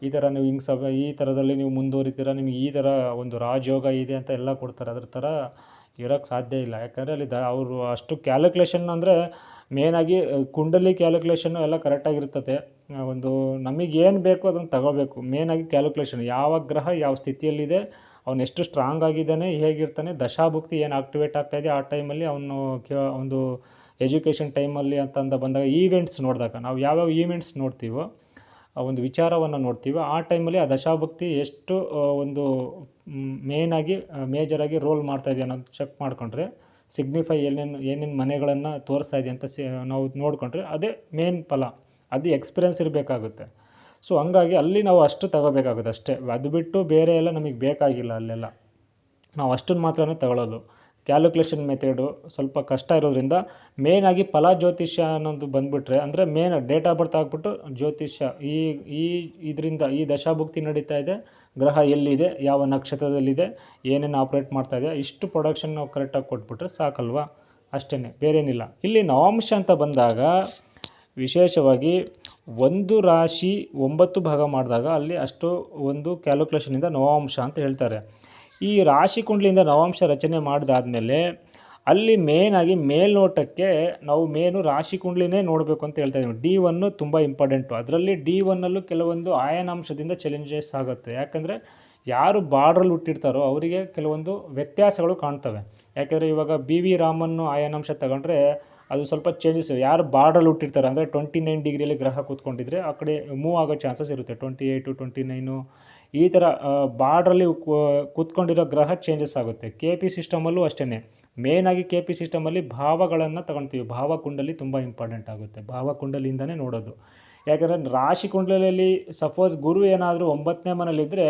ಈ ಥರ ನೀವು ಈ ಥರದಲ್ಲಿ ನೀವು ಮುಂದುವರಿತೀರ, ನಿಮಗೆ ಈ ಥರ ಒಂದು ರಾಜಯೋಗ ಇದೆ ಅಂತ ಎಲ್ಲ ಕೊಡ್ತಾರೆ. ಅದ್ರ ಥರ ಇರೋಕ್ಕೆ ಸಾಧ್ಯ ಇಲ್ಲ. ಯಾಕಂದರೆ ಅಲ್ಲಿ ಅವರು ಅಷ್ಟು ಕ್ಯಾಲ್ಕುಲೇಷನ್ ಅಂದರೆ ಮೇಯ್ನಾಗಿ ಕುಂಡಲಿ ಕ್ಯಾಲ್ಕುಲೇಷನ್ನು ಎಲ್ಲ ಕರೆಕ್ಟಾಗಿರ್ತದೆ. ಒಂದು ನಮಗೇನು ಬೇಕೋ ಅದನ್ನು ತಗೋಬೇಕು. ಮೇಯ್ನಾಗಿ ಕ್ಯಾಲ್ಕುಲೇಷನ್ ಯಾವ ಗ್ರಹ ಯಾವ ಸ್ಥಿತಿಯಲ್ಲಿದೆ, ಅವನು ಎಷ್ಟು ಸ್ಟ್ರಾಂಗ್ ಆಗಿದ್ದಾನೆ, ಹೇಗಿರ್ತಾನೆ, ದಶಾಭುಕ್ತಿ ಏನು ಆಕ್ಟಿವೇಟ್ ಆಗ್ತಾಯಿದೆ ಆ ಟೈಮಲ್ಲಿ ಅವನು ಒಂದು ಎಜುಕೇಷನ್ ಟೈಮಲ್ಲಿ ಅಂತ ಬಂದಾಗ ಈವೆಂಟ್ಸ್ ನೋಡಿದಾಗ ನಾವು ಯಾವ್ಯಾವ ಈವೆಂಟ್ಸ್ ನೋಡ್ತೀವೋ ಆ ಒಂದು ವಿಚಾರವನ್ನು ನೋಡ್ತೀವಿ. ಆ ಟೈಮಲ್ಲಿ ಆ ದಶಾಭುಕ್ತಿ ಎಷ್ಟು ಒಂದು ಮೇಯ್ನಾಗಿ ಮೇಜರಾಗಿ ರೋಲ್ ಮಾಡ್ತಾಯಿದೆ ಅನ್ನೋದು ಚೆಕ್ ಮಾಡಿಕೊಂಡ್ರೆ ಸಿಗ್ನಿಫೈ ಏನೇನು ಮನೆಗಳನ್ನು ತೋರಿಸ್ತಾ ಇದೆ ಅಂತ ನಾವು ನೋಡಿಕೊಂಡ್ರೆ ಅದೇ ಮೇನ್ ಫಲ. ಅದು ಎಕ್ಸ್ಪೀರಿಯೆನ್ಸ್ ಇರಬೇಕಾಗುತ್ತೆ. ಸೊ ಹಂಗಾಗಿ ಅಲ್ಲಿ ನಾವು ಅಷ್ಟು ತಗೋಬೇಕಾಗುತ್ತೆ ಅಷ್ಟೇ. ಅದು ಬಿಟ್ಟು ಬೇರೆ ಎಲ್ಲ ನಮಗೆ ಬೇಕಾಗಿಲ್ಲ. ಅಲ್ಲೆಲ್ಲ ನಾವು ಅಷ್ಟನ್ನು ಮಾತ್ರನೇ ತಗೊಳ್ಳೋದು. ಕ್ಯಾಲ್ಕುಲೇಷನ್ ಮೆಥಡು ಸ್ವಲ್ಪ ಕಷ್ಟ ಇರೋದ್ರಿಂದ ಮೇಯ್ನಾಗಿ ಫಲ ಜ್ಯೋತಿಷ್ಯ ಅನ್ನೋದು ಬಂದುಬಿಟ್ರೆ ಅಂದರೆ ಮೇನ್ ಡೇಟ್ ಆಫ್ ಬರ್ತ್ ಆಗಿಬಿಟ್ಟು ಜ್ಯೋತಿಷ್ಯ ಇದರಿಂದ ಈ ದಶಾಭುಕ್ತಿ ನಡೀತಾ ಇದೆ, ಗ್ರಹ ಎಲ್ಲಿದೆ, ಯಾವ ನಕ್ಷತ್ರದಲ್ಲಿದೆ, ಏನೇನು ಆಪ್ರೇಟ್ ಮಾಡ್ತಾಯಿದೆ, ಇಷ್ಟು ಪ್ರೊಡಕ್ಷನ್ ನಾವು ಕರೆಕ್ಟಾಗಿ ಕೊಟ್ಬಿಟ್ರೆ ಸಾಕಲ್ವಾ, ಅಷ್ಟೇ, ಬೇರೇನಿಲ್ಲ. ಇಲ್ಲಿ ನವಾಂಶ ಅಂತ ಬಂದಾಗ ವಿಶೇಷವಾಗಿ ಒಂದು ರಾಶಿ 9 ಭಾಗ ಮಾಡಿದಾಗ ಅಲ್ಲಿ ಅಷ್ಟು ಒಂದು ಕ್ಯಾಲ್ಕುಲೇಷನಿಂದ ನವಾಂಶ ಅಂತ ಹೇಳ್ತಾರೆ. ಈ ರಾಶಿ ಕುಂಡಲಿಯಿಂದ ನವಾಂಶ ರಚನೆ ಮಾಡಿದಾದಮೇಲೆ ಅಲ್ಲಿ ಮೇಯ್ನಾಗಿ ಮೇಲ್ನೋಟಕ್ಕೆ ನಾವು ಮೇನು ರಾಶಿ ಕುಂಡಲಿನೇ ನೋಡಬೇಕು ಅಂತ ಹೇಳ್ತಾ ಇದ್ದೀವಿ. D1 ತುಂಬ ಇಂಪಾರ್ಟೆಂಟು. ಅದರಲ್ಲಿ D1 ಕೆಲವೊಂದು ಆಯನಾಂಶದಿಂದ ಚೇಂಜಸ್ ಆಗುತ್ತೆ. ಯಾಕಂದರೆ ಯಾರು ಬಾರ್ಡ್ರಲ್ಲಿ ಹುಟ್ಟಿರ್ತಾರೋ ಅವರಿಗೆ ಕೆಲವೊಂದು ವ್ಯತ್ಯಾಸಗಳು ಕಾಣ್ತವೆ. ಯಾಕೆಂದರೆ ಇವಾಗ BV ರಾಮನ್ ಆಯನಾಂಶ ತಗೊಂಡ್ರೆ ಅದು ಸ್ವಲ್ಪ ಚೇಂಜಸ್. ಯಾರು ಬಾರ್ಡ್ರಲ್ಲಿ ಹುಟ್ಟಿರ್ತಾರೆ ಅಂದರೆ 29 ಡಿಗ್ರಿಯಲ್ಲಿ ಗ್ರಹ ಕೂತ್ಕೊಂಡಿದ್ರೆ ಆ ಕಡೆ ಮೂವ್ ಆಗೋ ಚಾನ್ಸಸ್ ಇರುತ್ತೆ. 28 29 ಈ ಥರ ಬಾರ್ಡ್ರಲ್ಲಿ ಕೂತ್ಕೊಂಡಿರೋ ಗ್ರಹ ಚೇಂಜಸ್ ಆಗುತ್ತೆ. KP ಸಿಸ್ಟಮಲ್ಲೂ ಅಷ್ಟೇ. ಮೇಯ್ನಾಗಿ KP ಸಿಸ್ಟಮಲ್ಲಿ ಭಾವಗಳನ್ನು ತಗೊಳ್ತೀವಿ. ಭಾವಕುಂಡಲಿ ತುಂಬ ಇಂಪಾರ್ಟೆಂಟ್ ಆಗುತ್ತೆ. ಭಾವಕುಂಡಲಿಯಿಂದನೇ ನೋಡೋದು. ಯಾಕಂದರೆ ರಾಶಿ ಕುಂಡಲಿಯಲ್ಲಿ ಸಪೋಸ್ ಗುರು ಏನಾದರೂ 9ನೇ ಮನೇಲಿದ್ದರೆ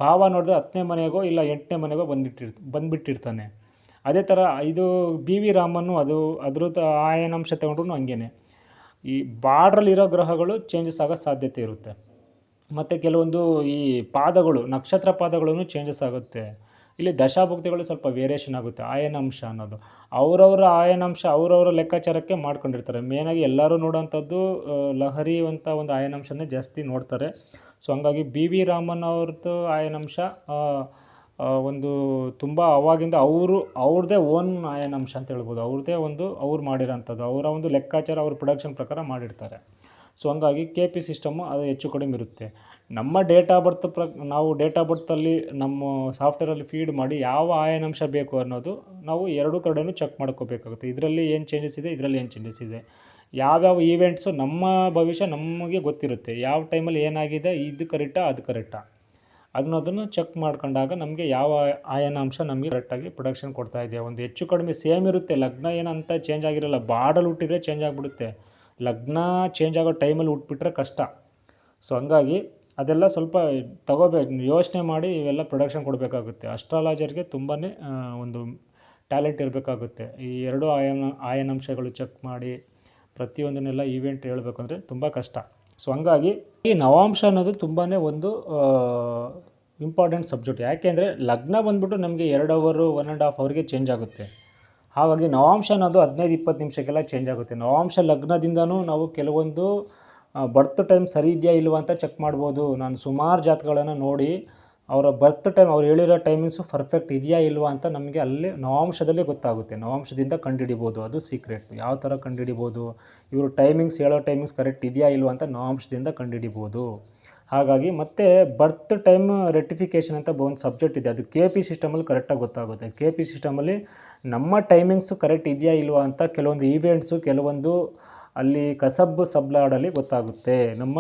ಭಾವ ನೋಡಿದ್ರೆ 10ನೇ ಮನೆಗೋ ಇಲ್ಲ 8ನೇ ಮನೆಗೋ ಬಂದುಬಿಟ್ಟಿರ್ತಾನೆ. ಅದೇ ಥರ ಇದು BV ರಾಮನ್ನು ಅದ್ರದ್ದು ಆಯನಾಂಶ ತಗೊಂಡ್ರು ಹಂಗೇ ಈ ಬಾರ್ಡ್ರಲ್ಲಿರೋ ಗ್ರಹಗಳು ಚೇಂಜಸ್ ಆಗೋ ಸಾಧ್ಯತೆ ಇರುತ್ತೆ. ಮತ್ತು ಕೆಲವೊಂದು ಈ ಪಾದಗಳು ನಕ್ಷತ್ರ ಪಾದಗಳೂ ಚೇಂಜಸ್ ಆಗುತ್ತೆ. ಇಲ್ಲಿ ದಶಾಭುಕ್ತಿಗಳು ಸ್ವಲ್ಪ ವೇರಿಯೇಷನ್ ಆಗುತ್ತೆ ಆಯನಾಂಶ ಅನ್ನೋದು. ಅವರವರ ಆಯನಾಂಶ ಅವರವರ ಲೆಕ್ಕಾಚಾರಕ್ಕೆ ಮಾಡ್ಕೊಂಡಿರ್ತಾರೆ. ಮೇಯ್ನಾಗಿ ಎಲ್ಲರೂ ನೋಡೋವಂಥದ್ದು ಲಹರಿಯುವಂಥ ಒಂದು ಆಯನಾಂಶನೇ ಜಾಸ್ತಿ ನೋಡ್ತಾರೆ. ಸೊ ಹಂಗಾಗಿ ಬಿ ವಿ ರಾಮನ್ ಅವ್ರದ್ದು ಆಯನಾಂಶ ಒಂದು ತುಂಬ ಅವಾಗಿಂದ ಅವ್ರದ್ದೇ ಓನ್ ಆಯನಾಂಶ ಅಂತ ಹೇಳ್ಬೋದು. ಅವ್ರದ್ದೇ ಒಂದು ಅವ್ರು ಮಾಡಿರೋಂಥದ್ದು, ಅವರ ಒಂದು ಲೆಕ್ಕಾಚಾರ ಅವ್ರ ಪ್ರೊಡಕ್ಷನ್ ಪ್ರಕಾರ ಮಾಡಿರ್ತಾರೆ. ಸೊ ಹಂಗಾಗಿ ಕೆ ಪಿ ಸಿಸ್ಟಮು ಅದು ಹೆಚ್ಚು ಕಡಿಮೆ ಇರುತ್ತೆ. ನಮ್ಮ ಡೇಟಾ ಬರ್ತ್ ನಾವು ಡೇಟಾ ಬರ್ತಲ್ಲಿ ನಮ್ಮ ಸಾಫ್ಟ್ವೇರಲ್ಲಿ ಫೀಡ್ ಮಾಡಿ ಯಾವ ಆಯನಾಂಶ ಬೇಕು ಅನ್ನೋದು ನಾವು ಎರಡೂ ಕಡೆಯೂ ಚೆಕ್ ಮಾಡ್ಕೋಬೇಕಾಗುತ್ತೆ. ಇದರಲ್ಲಿ ಏನು ಚೇಂಜಸ್ ಇದೆ, ಇದರಲ್ಲಿ ಏನು ಚೇಂಜಸ್ ಇದೆ, ಯಾವ್ಯಾವ ಈವೆಂಟ್ಸು ನಮ್ಮ ಭವಿಷ್ಯ ನಮಗೆ ಗೊತ್ತಿರುತ್ತೆ. ಯಾವ ಟೈಮಲ್ಲಿ ಏನಾಗಿದೆ, ಇದು ಕರೆಕ್ಟಾ ಅದು ಕರೆಕ್ಟಾ ಅನ್ನೋದನ್ನು ಚೆಕ್ ಮಾಡ್ಕೊಂಡಾಗ ನಮಗೆ ಯಾವ ಆಯನಾಂಶ ನಮಗೆ ಕರೆಕ್ಟಾಗಿ ಪ್ರೊಡಕ್ಷನ್ ಕೊಡ್ತಾ ಇದೆ. ಒಂದು ಹೆಚ್ಚು ಕಡಿಮೆ ಸೇಮ್ ಇರುತ್ತೆ. ಲಗ್ನ ಏನಂತ ಚೇಂಜ್ ಆಗಿರಲ್ಲ. ಬಾಡಲ್ಲಿ ಹುಟ್ಟಿದ್ರೆ ಚೇಂಜ್ ಆಗಿಬಿಡುತ್ತೆ. ಲಗ್ನ ಚೇಂಜ್ ಆಗೋ ಟೈಮಲ್ಲಿ ಹುಟ್ಬಿಟ್ರೆ ಕಷ್ಟ. ಸೊ ಹಂಗಾಗಿ ಅದೆಲ್ಲ ಸ್ವಲ್ಪ ಯೋಚನೆ ಮಾಡಿ ಇವೆಲ್ಲ ಪ್ರೊಡಕ್ಷನ್ ಕೊಡಬೇಕಾಗುತ್ತೆ. ಅಸ್ಟ್ರಾಲಜರ್ಗೆ ತುಂಬಾ ಒಂದು ಟ್ಯಾಲೆಂಟ್ ಇರಬೇಕಾಗುತ್ತೆ. ಈ ಎರಡು ಆಯನಾಂಶಗಳು ಚೆಕ್ ಮಾಡಿ ಪ್ರತಿಯೊಂದನ್ನೆಲ್ಲ ಈವೆಂಟ್ ಹೇಳಬೇಕು ಅಂದರೆ ತುಂಬ ಕಷ್ಟ. ಸೊ ಹಂಗಾಗಿ ಈ ನವಾಂಶ ಅನ್ನೋದು ತುಂಬಾ ಒಂದು ಇಂಪಾರ್ಟೆಂಟ್ ಸಬ್ಜೆಕ್ಟ್. ಯಾಕೆಂದರೆ ಲಗ್ನ ಬಂದ್ಬಿಟ್ಟು ನಮಗೆ 2 ಅವರು 1.5 ಅವರ್ಗೆ ಚೇಂಜ್ ಆಗುತ್ತೆ. ಹಾಗಾಗಿ ನವಾಂಶ ಅನ್ನೋದು 15-20 ನಿಮಿಷಕ್ಕೆಲ್ಲ ಚೇಂಜ್ ಆಗುತ್ತೆ. ನವಾಂಶ ಲಗ್ನದಿಂದನೂ ನಾವು ಕೆಲವೊಂದು ಬರ್ತ್ ಟೈಮ್ ಸರಿ ಇದೆಯಾ ಇಲ್ವಾ ಅಂತ ಚೆಕ್ ಮಾಡ್ಬೋದು. ನಾನು ಸುಮಾರು ಜಾತಕಗಳನ್ನು ನೋಡಿ ಅವರ ಬರ್ತ್ ಟೈಮ್ ಅವ್ರು ಹೇಳಿರೋ ಟೈಮಿಂಗ್ಸು ಪರ್ಫೆಕ್ಟ್ ಇದೆಯಾ ಇಲ್ವಾ ಅಂತ ನಮಗೆ ಅಲ್ಲಿ ನವಾಂಶದಲ್ಲೇ ಗೊತ್ತಾಗುತ್ತೆ. ನವಾಂಶದಿಂದ ಕಂಡುಹಿಡಿಬೋದು. ಅದು ಸೀಕ್ರೆಟ್. ಯಾವ ಥರ ಕಂಡುಹಿಡಿಬೋದು, ಇವರು ಟೈಮಿಂಗ್ಸ್ ಹೇಳೋ ಟೈಮಿಂಗ್ಸ್ ಕರೆಕ್ಟ್ ಇದೆಯಾ ಇಲ್ವಾ ಅಂತ ನವಾಂಶದಿಂದ ಕಂಡುಹಿಡಿಬೋದು. ಹಾಗಾಗಿ ಮತ್ತು ಬರ್ತ್ ಟೈಮ್ ರೆಕ್ಟಿಫಿಕೇಷನ್ ಅಂತ ಒಂದು ಸಬ್ಜೆಕ್ಟ್ ಇದೆ. ಅದು ಕೆ ಪಿ ಸಿಸ್ಟಮಲ್ಲಿ ಕರೆಕ್ಟಾಗಿ ಗೊತ್ತಾಗುತ್ತೆ. ಕೆ ಪಿ ಸಿಸ್ಟಮಲ್ಲಿ ನಮ್ಮ ಟೈಮಿಂಗ್ಸು ಕರೆಕ್ಟ್ ಇದೆಯಾ ಇಲ್ವಾ ಅಂತ ಕೆಲವೊಂದು ಈವೆಂಟ್ಸು ಕೆಲವೊಂದು ಅಲ್ಲಿ ಕಸಬ್ ಸಬ್ಲಾಡಲ್ಲಿ ಗೊತ್ತಾಗುತ್ತೆ. ನಮ್ಮ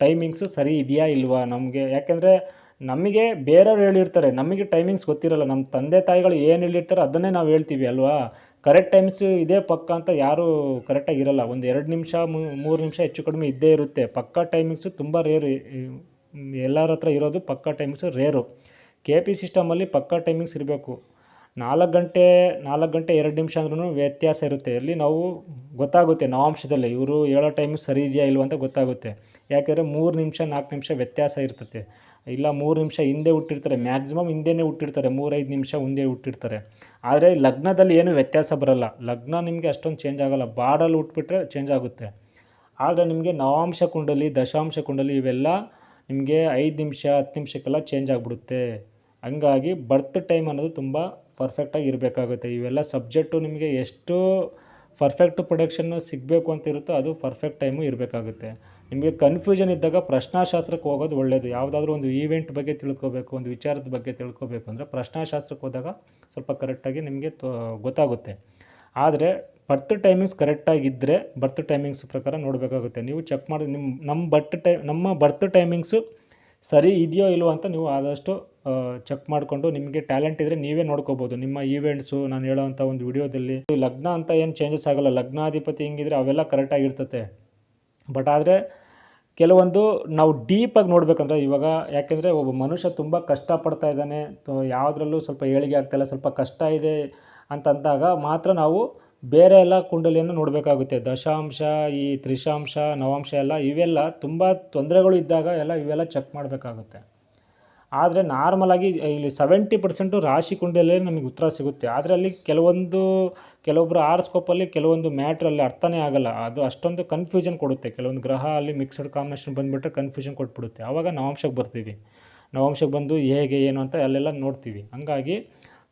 ಟೈಮಿಂಗ್ಸು ಸರಿ ಇದೆಯಾ ಇಲ್ವಾ ನಮಗೆ. ಯಾಕೆಂದರೆ ನಮಗೆ ಬೇರೆಯವ್ರು ಹೇಳಿರ್ತಾರೆ, ನಮಗೆ ಟೈಮಿಂಗ್ಸ್ ಗೊತ್ತಿರಲ್ಲ. ನಮ್ಮ ತಂದೆ ತಾಯಿಗಳು ಏನು ಹೇಳಿರ್ತಾರೆ ಅದನ್ನೇ ನಾವು ಹೇಳ್ತೀವಿ ಅಲ್ವಾ. ಕರೆಕ್ಟ್ ಟೈಮ್ಸು ಇದೇ ಪಕ್ಕ ಅಂತ ಯಾರೂ ಕರೆಕ್ಟಾಗಿ ಇರಲ್ಲ. ಒಂದು 2 ನಿಮಿಷ 3 ನಿಮಿಷ ಹೆಚ್ಚು ಕಡಿಮೆ ಇದ್ದೇ ಇರುತ್ತೆ. ಪಕ್ಕಾ ಟೈಮಿಂಗ್ಸು ತುಂಬ ರೇರು. ಎಲ್ಲರ ಹತ್ರ ಇರೋದು ಪಕ್ಕಾ ಟೈಮಿಂಗ್ಸು ರೇರು. ಕೆ ಪಿ ಸಿಸ್ಟಮಲ್ಲಿ ಪಕ್ಕಾ ಟೈಮಿಂಗ್ಸ್ ಇರಬೇಕು. 4 ಗಂಟೆ 2 ನಿಮಿಷ ಅಂದ್ರೂ ವ್ಯತ್ಯಾಸ ಇರುತ್ತೆ. ಇಲ್ಲಿ ನಾವು ಗೊತ್ತಾಗುತ್ತೆ ನವಾಂಶದಲ್ಲಿ ಇವರು ಹೇಳೋ ಟೈಮಿಂಗ್ ಸರಿ ಇದೆಯಾ ಇಲ್ವ ಅಂತ ಗೊತ್ತಾಗುತ್ತೆ. ಯಾಕೆಂದರೆ 3 ನಿಮಿಷ 4 ನಿಮಿಷ ವ್ಯತ್ಯಾಸ ಇರ್ತದೆ. ಇಲ್ಲ 3 ನಿಮಿಷ ಹಿಂದೆ ಹುಟ್ಟಿರ್ತಾರೆ, ಮ್ಯಾಕ್ಸಿಮಮ್ ಹಿಂದೆನೇ ಹುಟ್ಟಿರ್ತಾರೆ, 3-5 ನಿಮಿಷ ಮುಂದೆ ಹುಟ್ಟಿರ್ತಾರೆ. ಆದರೆ ಲಗ್ನದಲ್ಲಿ ಏನೂ ವ್ಯತ್ಯಾಸ ಬರೋಲ್ಲ. ಲಗ್ನ ನಿಮಗೆ ಅಷ್ಟೊಂದು ಚೇಂಜ್ ಆಗೋಲ್ಲ. ಬಾಡಲ್ಲಿ ಹುಟ್ಬಿಟ್ರೆ ಚೇಂಜ್ ಆಗುತ್ತೆ. ಆದರೆ ನಿಮಗೆ ನವಾಂಶ ಕುಂಡಲಿ ದಶಾಂಶ ಕುಂಡಲಿ ಇವೆಲ್ಲ ನಿಮಗೆ 5 ನಿಮಿಷ 10 ನಿಮಿಷಕ್ಕೆಲ್ಲ ಚೇಂಜ್ ಆಗಿಬಿಡುತ್ತೆ. ಹಂಗಾಗಿ ಬರ್ತ್ ಟೈಮ್ ಅನ್ನೋದು ತುಂಬ ಪರ್ಫೆಕ್ಟಾಗಿ ಇರಬೇಕಾಗುತ್ತೆ. ಇವೆಲ್ಲ ಸಬ್ಜೆಕ್ಟು ನಿಮಗೆ ಎಷ್ಟು ಪರ್ಫೆಕ್ಟ್ ಪ್ರೊಡಕ್ಷನ್ನು ಸಿಗಬೇಕು ಅಂತ ಇರುತ್ತೋ ಅದು ಪರ್ಫೆಕ್ಟ್ ಟೈಮು ಇರಬೇಕಾಗುತ್ತೆ. ನಿಮಗೆ ಕನ್ಫ್ಯೂಷನ್ ಇದ್ದಾಗ ಪ್ರಶ್ನಾಶಾಸ್ತ್ರಕ್ಕೆ ಹೋಗೋದು ಒಳ್ಳೆಯದು. ಯಾವುದಾದ್ರೂ ಒಂದು ಈವೆಂಟ್ ಬಗ್ಗೆ ತಿಳ್ಕೋಬೇಕು, ಒಂದು ವಿಚಾರದ ಬಗ್ಗೆ ತಿಳ್ಕೋಬೇಕು ಅಂದರೆ ಪ್ರಶ್ನಾಶಾಸ್ತ್ರಕ್ಕೆ ಹೋದಾಗ ಸ್ವಲ್ಪ ಕರೆಕ್ಟಾಗಿ ನಿಮಗೆ ಗೊತ್ತಾಗುತ್ತೆ. ಆದರೆ ಬರ್ತ್ ಟೈಮಿಂಗ್ಸ್ ಕರೆಕ್ಟಾಗಿದ್ದರೆ ಬರ್ತ್ ಟೈಮಿಂಗ್ಸ್ ಪ್ರಕಾರ ನೋಡಬೇಕಾಗುತ್ತೆ. ನೀವು ಚೆಕ್ ಮಾಡಿ ನಮ್ಮ ಬರ್ತ್ ಟೈಮಿಂಗ್ಸು ಸರಿ ಇದೆಯೋ ಇಲ್ವೋ ಅಂತ ನೀವು ಆದಷ್ಟು ಚೆಕ್ ಮಾಡಿಕೊಂಡು ನಿಮಗೆ ಟ್ಯಾಲೆಂಟ್ ಇದ್ದರೆ ನೀವೇ ನೋಡ್ಕೋಬೋದು. ನಿಮ್ಮ ಈವೆಂಟ್ಸು ನಾನು ಹೇಳೋವಂಥ ಒಂದು ವಿಡಿಯೋದಲ್ಲಿ ಲಗ್ನ ಅಂತ ಏನು ಚೇಂಜಸ್ ಆಗೋಲ್ಲ. ಲಗ್ನಾಧಿಪತಿ ಹಿಂಗಿದ್ರೆ ಅವೆಲ್ಲ ಕರೆಕ್ಟಾಗಿರ್ತತೆ. ಬಟ್ ಆದರೆ ಕೆಲವೊಂದು ನಾವು ಡೀಪಾಗಿ ನೋಡಬೇಕಂದ್ರೆ ಇವಾಗ ಯಾಕೆಂದರೆ ಒಬ್ಬ ಮನುಷ್ಯ ತುಂಬ ಕಷ್ಟಪಡ್ತಾ ಇದ್ದಾನೆ, ಯಾವುದ್ರಲ್ಲೂ ಸ್ವಲ್ಪ ಏಳಿಗೆ ಆಗ್ತಾಯಿಲ್ಲ, ಸ್ವಲ್ಪ ಕಷ್ಟ ಇದೆ ಅಂತಂದಾಗ ಮಾತ್ರ ನಾವು ಬೇರೆ ಎಲ್ಲ ಕುಂಡಲಿಯನ್ನು ನೋಡಬೇಕಾಗುತ್ತೆ. ದಶಾಂಶ, ಈ ತ್ರಿಶಾಂಶ, ನವಾಂಶ ಎಲ್ಲ ಇವೆಲ್ಲ ತುಂಬ ತೊಂದರೆಗಳು ಇದ್ದಾಗ ಇವೆಲ್ಲ ಚೆಕ್ ಮಾಡಬೇಕಾಗುತ್ತೆ. ಆದರೆ ನಾರ್ಮಲಾಗಿ ಇಲ್ಲಿ 70% ರಾಶಿ ಕುಂಡಲೇ ನಮಗೆ ಉತ್ತರ ಸಿಗುತ್ತೆ. ಆದರೆ ಅಲ್ಲಿ ಕೆಲವೊಬ್ಬರು ಆರ್ಸ್ಕೋಪಲ್ಲಿ ಕೆಲವೊಂದು ಮ್ಯಾಟ್ರಲ್ಲಿ ಅರ್ಥನೇ ಆಗೋಲ್ಲ. ಅದು ಅಷ್ಟೊಂದು ಕನ್ಫ್ಯೂಷನ್ ಕೊಡುತ್ತೆ. ಕೆಲವೊಂದು ಗ್ರಹ ಅಲ್ಲಿ ಮಿಕ್ಸ್ಡ್ ಕಾಂಬಿನೇಷನ್ ಬಂದುಬಿಟ್ರೆ ಕನ್ಫ್ಯೂಷನ್ ಕೊಟ್ಬಿಡುತ್ತೆ. ಆವಾಗ ನವಾಂಶಕ್ಕೆ ಬರ್ತೀವಿ. ನವಾಂಶಕ್ಕೆ ಬಂದು ಹೇಗೆ ಏನು ಅಂತ ಅಲ್ಲೆಲ್ಲ ನೋಡ್ತೀವಿ. ಹಂಗಾಗಿ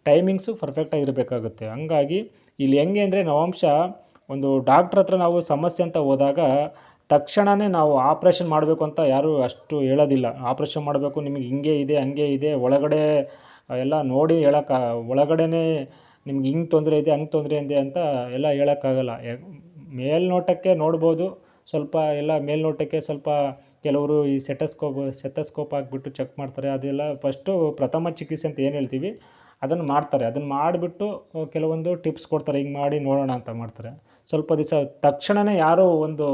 ಟೈಮಿಂಗ್ಸು ಪರ್ಫೆಕ್ಟಾಗಿರಬೇಕಾಗುತ್ತೆ. ಹಂಗಾಗಿ ಇಲ್ಲಿ ಹೆಂಗೆ ಅಂದರೆ ನವಾಂಶ ಒಂದು ಡಾಕ್ಟ್ರ್ ಹತ್ರ ನಾವು ಸಮಸ್ಯೆ ಅಂತ ಹೋದಾಗ ತಕ್ಷಣವೇ ನಾವು ಆಪ್ರೇಷನ್ ಮಾಡಬೇಕು ಅಂತ ಯಾರೂ ಅಷ್ಟು ಹೇಳೋದಿಲ್ಲ. ಆಪ್ರೇಷನ್ ಮಾಡಬೇಕು, ನಿಮಗೆ ಹಿಂಗೆ ಇದೆ ಹಂಗೆ ಇದೆ ಒಳಗಡೆ ಎಲ್ಲ ನೋಡಿ ಒಳಗಡೆನೇ ನಿಮ್ಗೆ ಹಿಂಗೆ ತೊಂದರೆ ಇದೆ ಹಂಗೆ ತೊಂದರೆ ಇದೆ ಅಂತ ಎಲ್ಲ ಹೇಳೋಕ್ಕಾಗಲ್ಲ. ಮೇಲ್ನೋಟಕ್ಕೆ ನೋಡ್ಬೋದು, ಸ್ವಲ್ಪ ಎಲ್ಲ ಮೇಲ್ನೋಟಕ್ಕೆ ಸ್ವಲ್ಪ ಕೆಲವರು ಈ ಸೆಟಸ್ಕೋಪ್ ಹಾಕ್ಬಿಟ್ಟು ಚೆಕ್ ಮಾಡ್ತಾರೆ. ಅದೆಲ್ಲ ಫಸ್ಟು ಪ್ರಥಮ ಚಿಕಿತ್ಸೆ ಅಂತ ಏನು ಹೇಳ್ತೀವಿ ಅದನ್ನು ಮಾಡ್ತಾರೆ. ಅದನ್ನು ಮಾಡಿಬಿಟ್ಟು ಕೆಲವೊಂದು ಟಿಪ್ಸ್ ಕೊಡ್ತಾರೆ, ಹಿಂಗೆ ಮಾಡಿ ನೋಡೋಣ ಅಂತ ಮಾಡ್ತಾರೆ. ಸ್ವಲ್ಪ ದಿವಸ ತಕ್ಷಣವೇ ಯಾರೂ ಒಂದು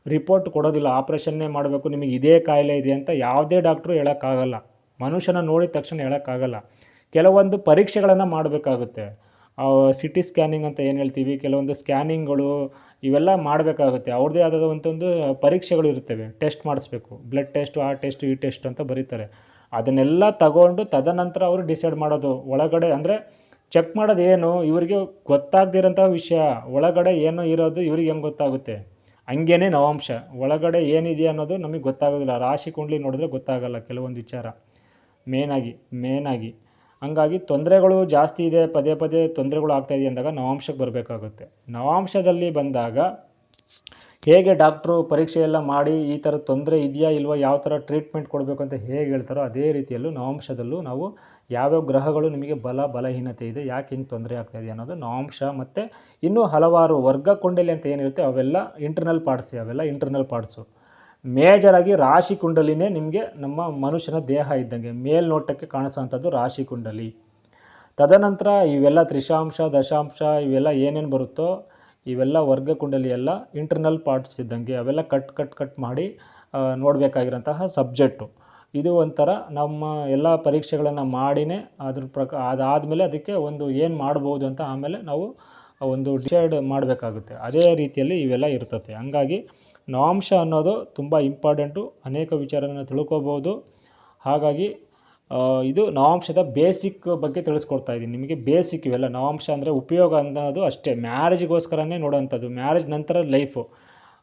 ರಿಪೋರ್ಟ್ ಕೊಡೋದಿಲ್ಲ. ಆಪ್ರೇಷನ್ನೇ ಮಾಡಬೇಕು, ನಿಮಗೆ ಇದೇ ಕಾಯಿಲೆ ಇದೆ ಅಂತ ಯಾವುದೇ ಡಾಕ್ಟ್ರು ಹೇಳೋಕ್ಕಾಗಲ್ಲ. ಮನುಷ್ಯನ ನೋಡಿದ ತಕ್ಷಣ ಹೇಳೋಕ್ಕಾಗಲ್ಲ. ಕೆಲವೊಂದು ಪರೀಕ್ಷೆಗಳನ್ನು ಮಾಡಬೇಕಾಗುತ್ತೆ. CT ಸ್ಕ್ಯಾನಿಂಗ್ ಅಂತ ಏನು ಹೇಳ್ತೀವಿ, ಕೆಲವೊಂದು ಸ್ಕ್ಯಾನಿಂಗ್ಗಳು, ಇವೆಲ್ಲ ಮಾಡಬೇಕಾಗುತ್ತೆ. ಅವ್ರದ್ದೇ ಆದ ಒಂದು ಪರೀಕ್ಷೆಗಳು ಇರ್ತವೆ, ಟೆಸ್ಟ್ ಮಾಡಿಸ್ಬೇಕು, ಬ್ಲಡ್ ಟೆಸ್ಟು, ಆ ಟೆಸ್ಟು, ಈ ಟೆಸ್ಟ್ ಅಂತ ಬರೀತಾರೆ. ಅದನ್ನೆಲ್ಲ ತಗೊಂಡು ತದನಂತರ ಅವರು ಡಿಸೈಡ್ ಮಾಡೋದು ಒಳಗಡೆ ಅಂದರೆ ಚೆಕ್ ಮಾಡೋದು ಏನು, ಇವರಿಗೆ ಗೊತ್ತಾಗದಿರೋಂಥ ವಿಷಯ ಒಳಗಡೆ ಏನೋ ಇರೋದು ಇವ್ರಿಗೆ ಹೆಂಗೆ ಗೊತ್ತಾಗುತ್ತೆ. ಹಂಗೇನೆ ನವಾಂಶ ಒಳಗಡೆ ಏನಿದೆ ಅನ್ನೋದು ನಮಗೆ ಗೊತ್ತಾಗೋದಿಲ್ಲ. ರಾಶಿ ಕುಂಡ್ಲಿ ನೋಡಿದ್ರೆ ಗೊತ್ತಾಗಲ್ಲ ಕೆಲವೊಂದು ವಿಚಾರ ಮೇನಾಗಿ. ಹಂಗಾಗಿ ತೊಂದರೆಗಳು ಜಾಸ್ತಿ ಇದೆ, ಪದೇ ಪದೇ ತೊಂದರೆಗಳು ಆಗ್ತಾಯಿದೆ ಅಂದಾಗ ನವಾಂಶಕ್ಕೆ ಬರಬೇಕಾಗುತ್ತೆ. ನವಾಂಶದಲ್ಲಿ ಬಂದಾಗ ಹೇಗೆ ಡಾಕ್ಟ್ರು ಪರೀಕ್ಷೆ ಎಲ್ಲ ಮಾಡಿ ಈ ಥರ ತೊಂದರೆ ಇದೆಯಾ ಇಲ್ವಾ, ಯಾವ ಥರ ಟ್ರೀಟ್ಮೆಂಟ್ ಕೊಡಬೇಕು ಅಂತ ಹೇಗೆ ಹೇಳ್ತಾರೋ ಅದೇ ರೀತಿಯಲ್ಲೂ ನವಾಂಶದಲ್ಲೂ ನಾವು ಯಾವ್ಯಾವ ಗ್ರಹಗಳು ನಿಮಗೆ ಬಲಹೀನತೆ ಇದೆ, ಯಾಕೆ ಹಿಂಗೆ ತೊಂದರೆ ಆಗ್ತಾಯಿದೆ ಅನ್ನೋದು ನವಾಂಶ. ಮತ್ತು ಇನ್ನೂ ಹಲವಾರು ವರ್ಗ ಕುಂಡಲಿ ಅಂತ ಏನಿರುತ್ತೆ ಅವೆಲ್ಲ ಇಂಟರ್ನಲ್ ಪಾರ್ಟ್ಸು. ಮೇಜರಾಗಿ ರಾಶಿ ಕುಂಡಲಿನೇ ನಿಮಗೆ ನಮ್ಮ ಮನುಷ್ಯನ ದೇಹ ಇದ್ದಂಗೆ ಮೇಲ್ನೋಟಕ್ಕೆ ಕಾಣಿಸೋವಂಥದ್ದು ರಾಶಿ ಕುಂಡಲಿ. ತದನಂತರ ಇವೆಲ್ಲ ತ್ರಿಶಾಂಶ, ದಶಾಂಶ ಇವೆಲ್ಲ ಏನೇನು ಬರುತ್ತೋ ಇವೆಲ್ಲ ವರ್ಗ ಕುಂಡಲಿ ಎಲ್ಲ ಇಂಟರ್ನಲ್ ಪಾರ್ಟ್ಸ್ ಇದ್ದಂಗೆ, ಅವೆಲ್ಲ ಕಟ್ ಮಾಡಿ ನೋಡಬೇಕಾಗಿರೋಂತಹ ಸಬ್ಜೆಕ್ಟು. ಇದು ಒಂಥರ ನಮ್ಮ ಎಲ್ಲ ಪರೀಕ್ಷೆಗಳನ್ನು ಮಾಡಿನೇ ಅದ್ರ ಅದಾದಮೇಲೆ ಅದಕ್ಕೆ ಒಂದು ಏನು ಮಾಡ್ಬೋದು ಅಂತ ಆಮೇಲೆ ನಾವು ಒಂದು ಡಿಸೈಡ್ ಮಾಡಬೇಕಾಗುತ್ತೆ. ಅದೇ ರೀತಿಯಲ್ಲಿ ಇವೆಲ್ಲ ಇರ್ತದೆ. ಹಂಗಾಗಿ ನವಾಂಶ ಅನ್ನೋದು ತುಂಬ ಇಂಪಾರ್ಟೆಂಟು, ಅನೇಕ ವಿಚಾರಗಳನ್ನು ತಿಳ್ಕೊಬೋದು. ಹಾಗಾಗಿ ಇದು ನವಾಂಶದ ಬೇಸಿಕ್ ಬಗ್ಗೆ ತಿಳಿಸ್ಕೊಡ್ತಾ ಇದ್ದೀನಿ ನಿಮಗೆ. ಬೇಸಿಕ್ ಇವೆಲ್ಲ ನವಾಂಶ ಅಂದರೆ ಉಪಯೋಗ ಅನ್ನೋದು ಅಷ್ಟೇ, ಮ್ಯಾರೇಜ್ಗೋಸ್ಕರನೇ ನೋಡೋವಂಥದ್ದು, ಮ್ಯಾರೇಜ್ ನಂತರ ಲೈಫು.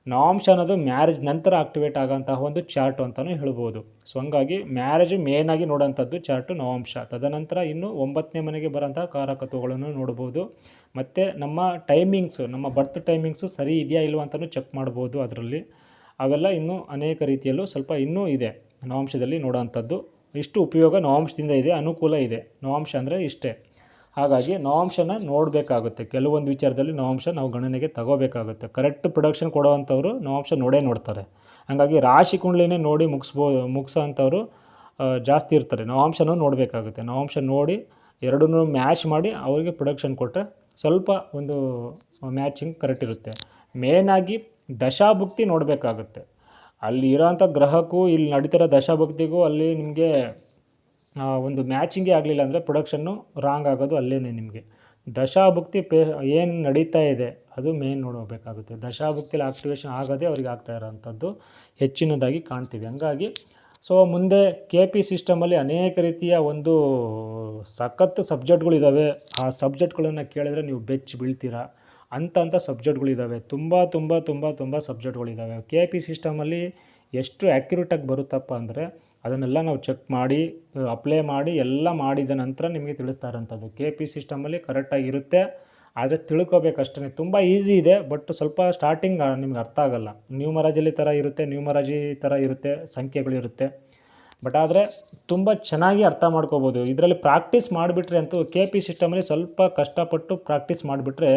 ನವಾಂಶ ಅನ್ನೋದು ಮ್ಯಾರೇಜ್ ನಂತರ ಆಕ್ಟಿವೇಟ್ ಆಗೋಂತಹ ಒಂದು ಚಾರ್ಟು ಅಂತಲೂ ಹೇಳ್ಬೋದು. ಸೊ ಹಂಗಾಗಿ ಮ್ಯಾರೇಜ್ ಮೇನಾಗಿ ನೋಡೋಂಥದ್ದು ಚಾರ್ಟು ನವಾಂಶ. ತದನಂತರ ಇನ್ನು 9ನೇ ಮನೆಗೆ ಬರೋಂತಹ ಕಾರಕತ್ವಗಳನ್ನು ನೋಡ್ಬೋದು. ಮತ್ತು ನಮ್ಮ ಟೈಮಿಂಗ್ಸು, ನಮ್ಮ ಬರ್ತ್ ಟೈಮಿಂಗ್ಸು ಸರಿ ಇದೆಯಾ ಇಲ್ವಾ ಅಂತಲೂ ಚೆಕ್ ಮಾಡ್ಬೋದು ಅದರಲ್ಲಿ. ಅವೆಲ್ಲ ಇನ್ನೂ ಅನೇಕ ರೀತಿಯಲ್ಲೂ ಸ್ವಲ್ಪ ಇನ್ನೂ ಇದೆ ನವಾಂಶದಲ್ಲಿ ನೋಡೋವಂಥದ್ದು. ಇಷ್ಟು ಉಪಯೋಗ ನವಾಂಶದಿಂದ ಇದೆ, ಅನುಕೂಲ ಇದೆ. ನವಾಂಶ ಅಂದರೆ ಇಷ್ಟೇ. ಹಾಗಾಗಿ ನವಾಂಶನ ನೋಡಬೇಕಾಗುತ್ತೆ. ಕೆಲವೊಂದು ವಿಚಾರದಲ್ಲಿ ನವಾಂಶ ನಾವು ಗಣನೆಗೆ ತಗೋಬೇಕಾಗುತ್ತೆ. ಕರೆಕ್ಟ್ ಪ್ರೊಡಕ್ಷನ್ ಕೊಡೋವಂಥವ್ರು ನವಾಂಶ ನೋಡ್ತಾರೆ. ಹಾಗಾಗಿ ರಾಶಿ ಕುಂಡ್ಲಿನೇ ನೋಡಿ ಮುಗಿಸೋ ಅಂಥವ್ರು ಜಾಸ್ತಿ ಇರ್ತಾರೆ. ನವಾಂಶನೂ ನೋಡಬೇಕಾಗುತ್ತೆ. ನವಾಂಶ ನೋಡಿ ಎರಡನ್ನೂ ಮ್ಯಾಚ್ ಮಾಡಿ ಅವರಿಗೆ ಪ್ರೊಡಕ್ಷನ್ ಕೊಟ್ಟರೆ ಸ್ವಲ್ಪ ಒಂದು ಮ್ಯಾಚಿಂಗ್ ಕರೆಕ್ಟ್ ಇರುತ್ತೆ. ಮೇನಾಗಿ ದಶಾಭುಕ್ತಿ ನೋಡಬೇಕಾಗುತ್ತೆ. ಅಲ್ಲಿ ಇರೋಂಥ ಗ್ರಹಕ್ಕೂ ಇಲ್ಲಿ ನಡೀತಿರೋ ದಶಾಭುಕ್ತಿಗೂ ಅಲ್ಲಿ ನಿಮಗೆ ಒಂದು ಮ್ಯಾಚಿಂಗೇ ಆಗಲಿಲ್ಲ ಅಂದರೆ ಪ್ರೊಡಕ್ಷನ್ನು ರಾಂಗ್ ಆಗೋದು ಅಲ್ಲೇ ನಿಮಗೆ. ದಶಾಭುಕ್ತಿ ಏನು ನಡೀತಾ ಇದೆ ಅದು ಮೇನ್ ನೋಡಬೇಕಾಗುತ್ತೆ. ದಶಾಭುಕ್ತಿಲಿ ಆಕ್ಟಿವೇಶನ್ ಆಗೋದೇ ಅವ್ರಿಗೆ ಆಗ್ತಾ ಇರೋವಂಥದ್ದು ಹೆಚ್ಚಿನದಾಗಿ ಕಾಣ್ತೀವಿ. ಹಂಗಾಗಿ ಸೊ ಮುಂದೆ KP ಸಿಸ್ಟಮಲ್ಲಿ ಅನೇಕ ರೀತಿಯ ಒಂದು ಸಖತ್ ಸಬ್ಜೆಕ್ಟ್ಗಳಿದ್ದಾವೆ. ಆ ಸಬ್ಜೆಕ್ಟ್ಗಳನ್ನು ಕೇಳಿದ್ರೆ ನೀವು ಬೆಚ್ಚಿ ಬೀಳ್ತೀರಾ ಅಂಥ ಸಬ್ಜೆಕ್ಟ್ಗಳಿದ್ದಾವೆ. ತುಂಬ ಸಬ್ಜೆಕ್ಟ್ಗಳಿದ್ದಾವೆ. KP ಸಿಸ್ಟಮಲ್ಲಿ ಎಷ್ಟು ಆ್ಯಕ್ಯುರೇಟಾಗಿ ಬರುತ್ತಪ್ಪ ಅಂದರೆ ಅದನ್ನೆಲ್ಲ ನಾವು ಚೆಕ್ ಮಾಡಿ ಅಪ್ಲೈ ಮಾಡಿ ಎಲ್ಲ ಮಾಡಿದ ನಂತರ ನಿಮಗೆ ತಿಳಿಸ್ತಾ ಇರೋಂಥದ್ದು. KP ಸಿಸ್ಟಮಲ್ಲಿ ಕರೆಕ್ಟಾಗಿರುತ್ತೆ, ಆದರೆ ತಿಳ್ಕೊಬೇಕಷ್ಟೇ. ತುಂಬ ಈಸಿ ಇದೆ, ಬಟ್ ಸ್ವಲ್ಪ ಸ್ಟಾರ್ಟಿಂಗ್ ನಿಮ್ಗೆ ಅರ್ಥ ಆಗೋಲ್ಲ. ನ್ಯೂಮರಾಜಿ ಥರ ಇರುತ್ತೆ, ಸಂಖ್ಯೆಗಳಿರುತ್ತೆ. ಬಟ್ ಆದರೆ ತುಂಬ ಚೆನ್ನಾಗಿ ಅರ್ಥ ಮಾಡ್ಕೋಬೋದು. ಇದರಲ್ಲಿ ಪ್ರಾಕ್ಟೀಸ್ ಮಾಡಿಬಿಟ್ರೆ ಅಂತೂ KP ಸಿಸ್ಟಮಲ್ಲಿ ಸ್ವಲ್ಪ ಕಷ್ಟಪಟ್ಟು ಪ್ರಾಕ್ಟೀಸ್ ಮಾಡಿಬಿಟ್ರೆ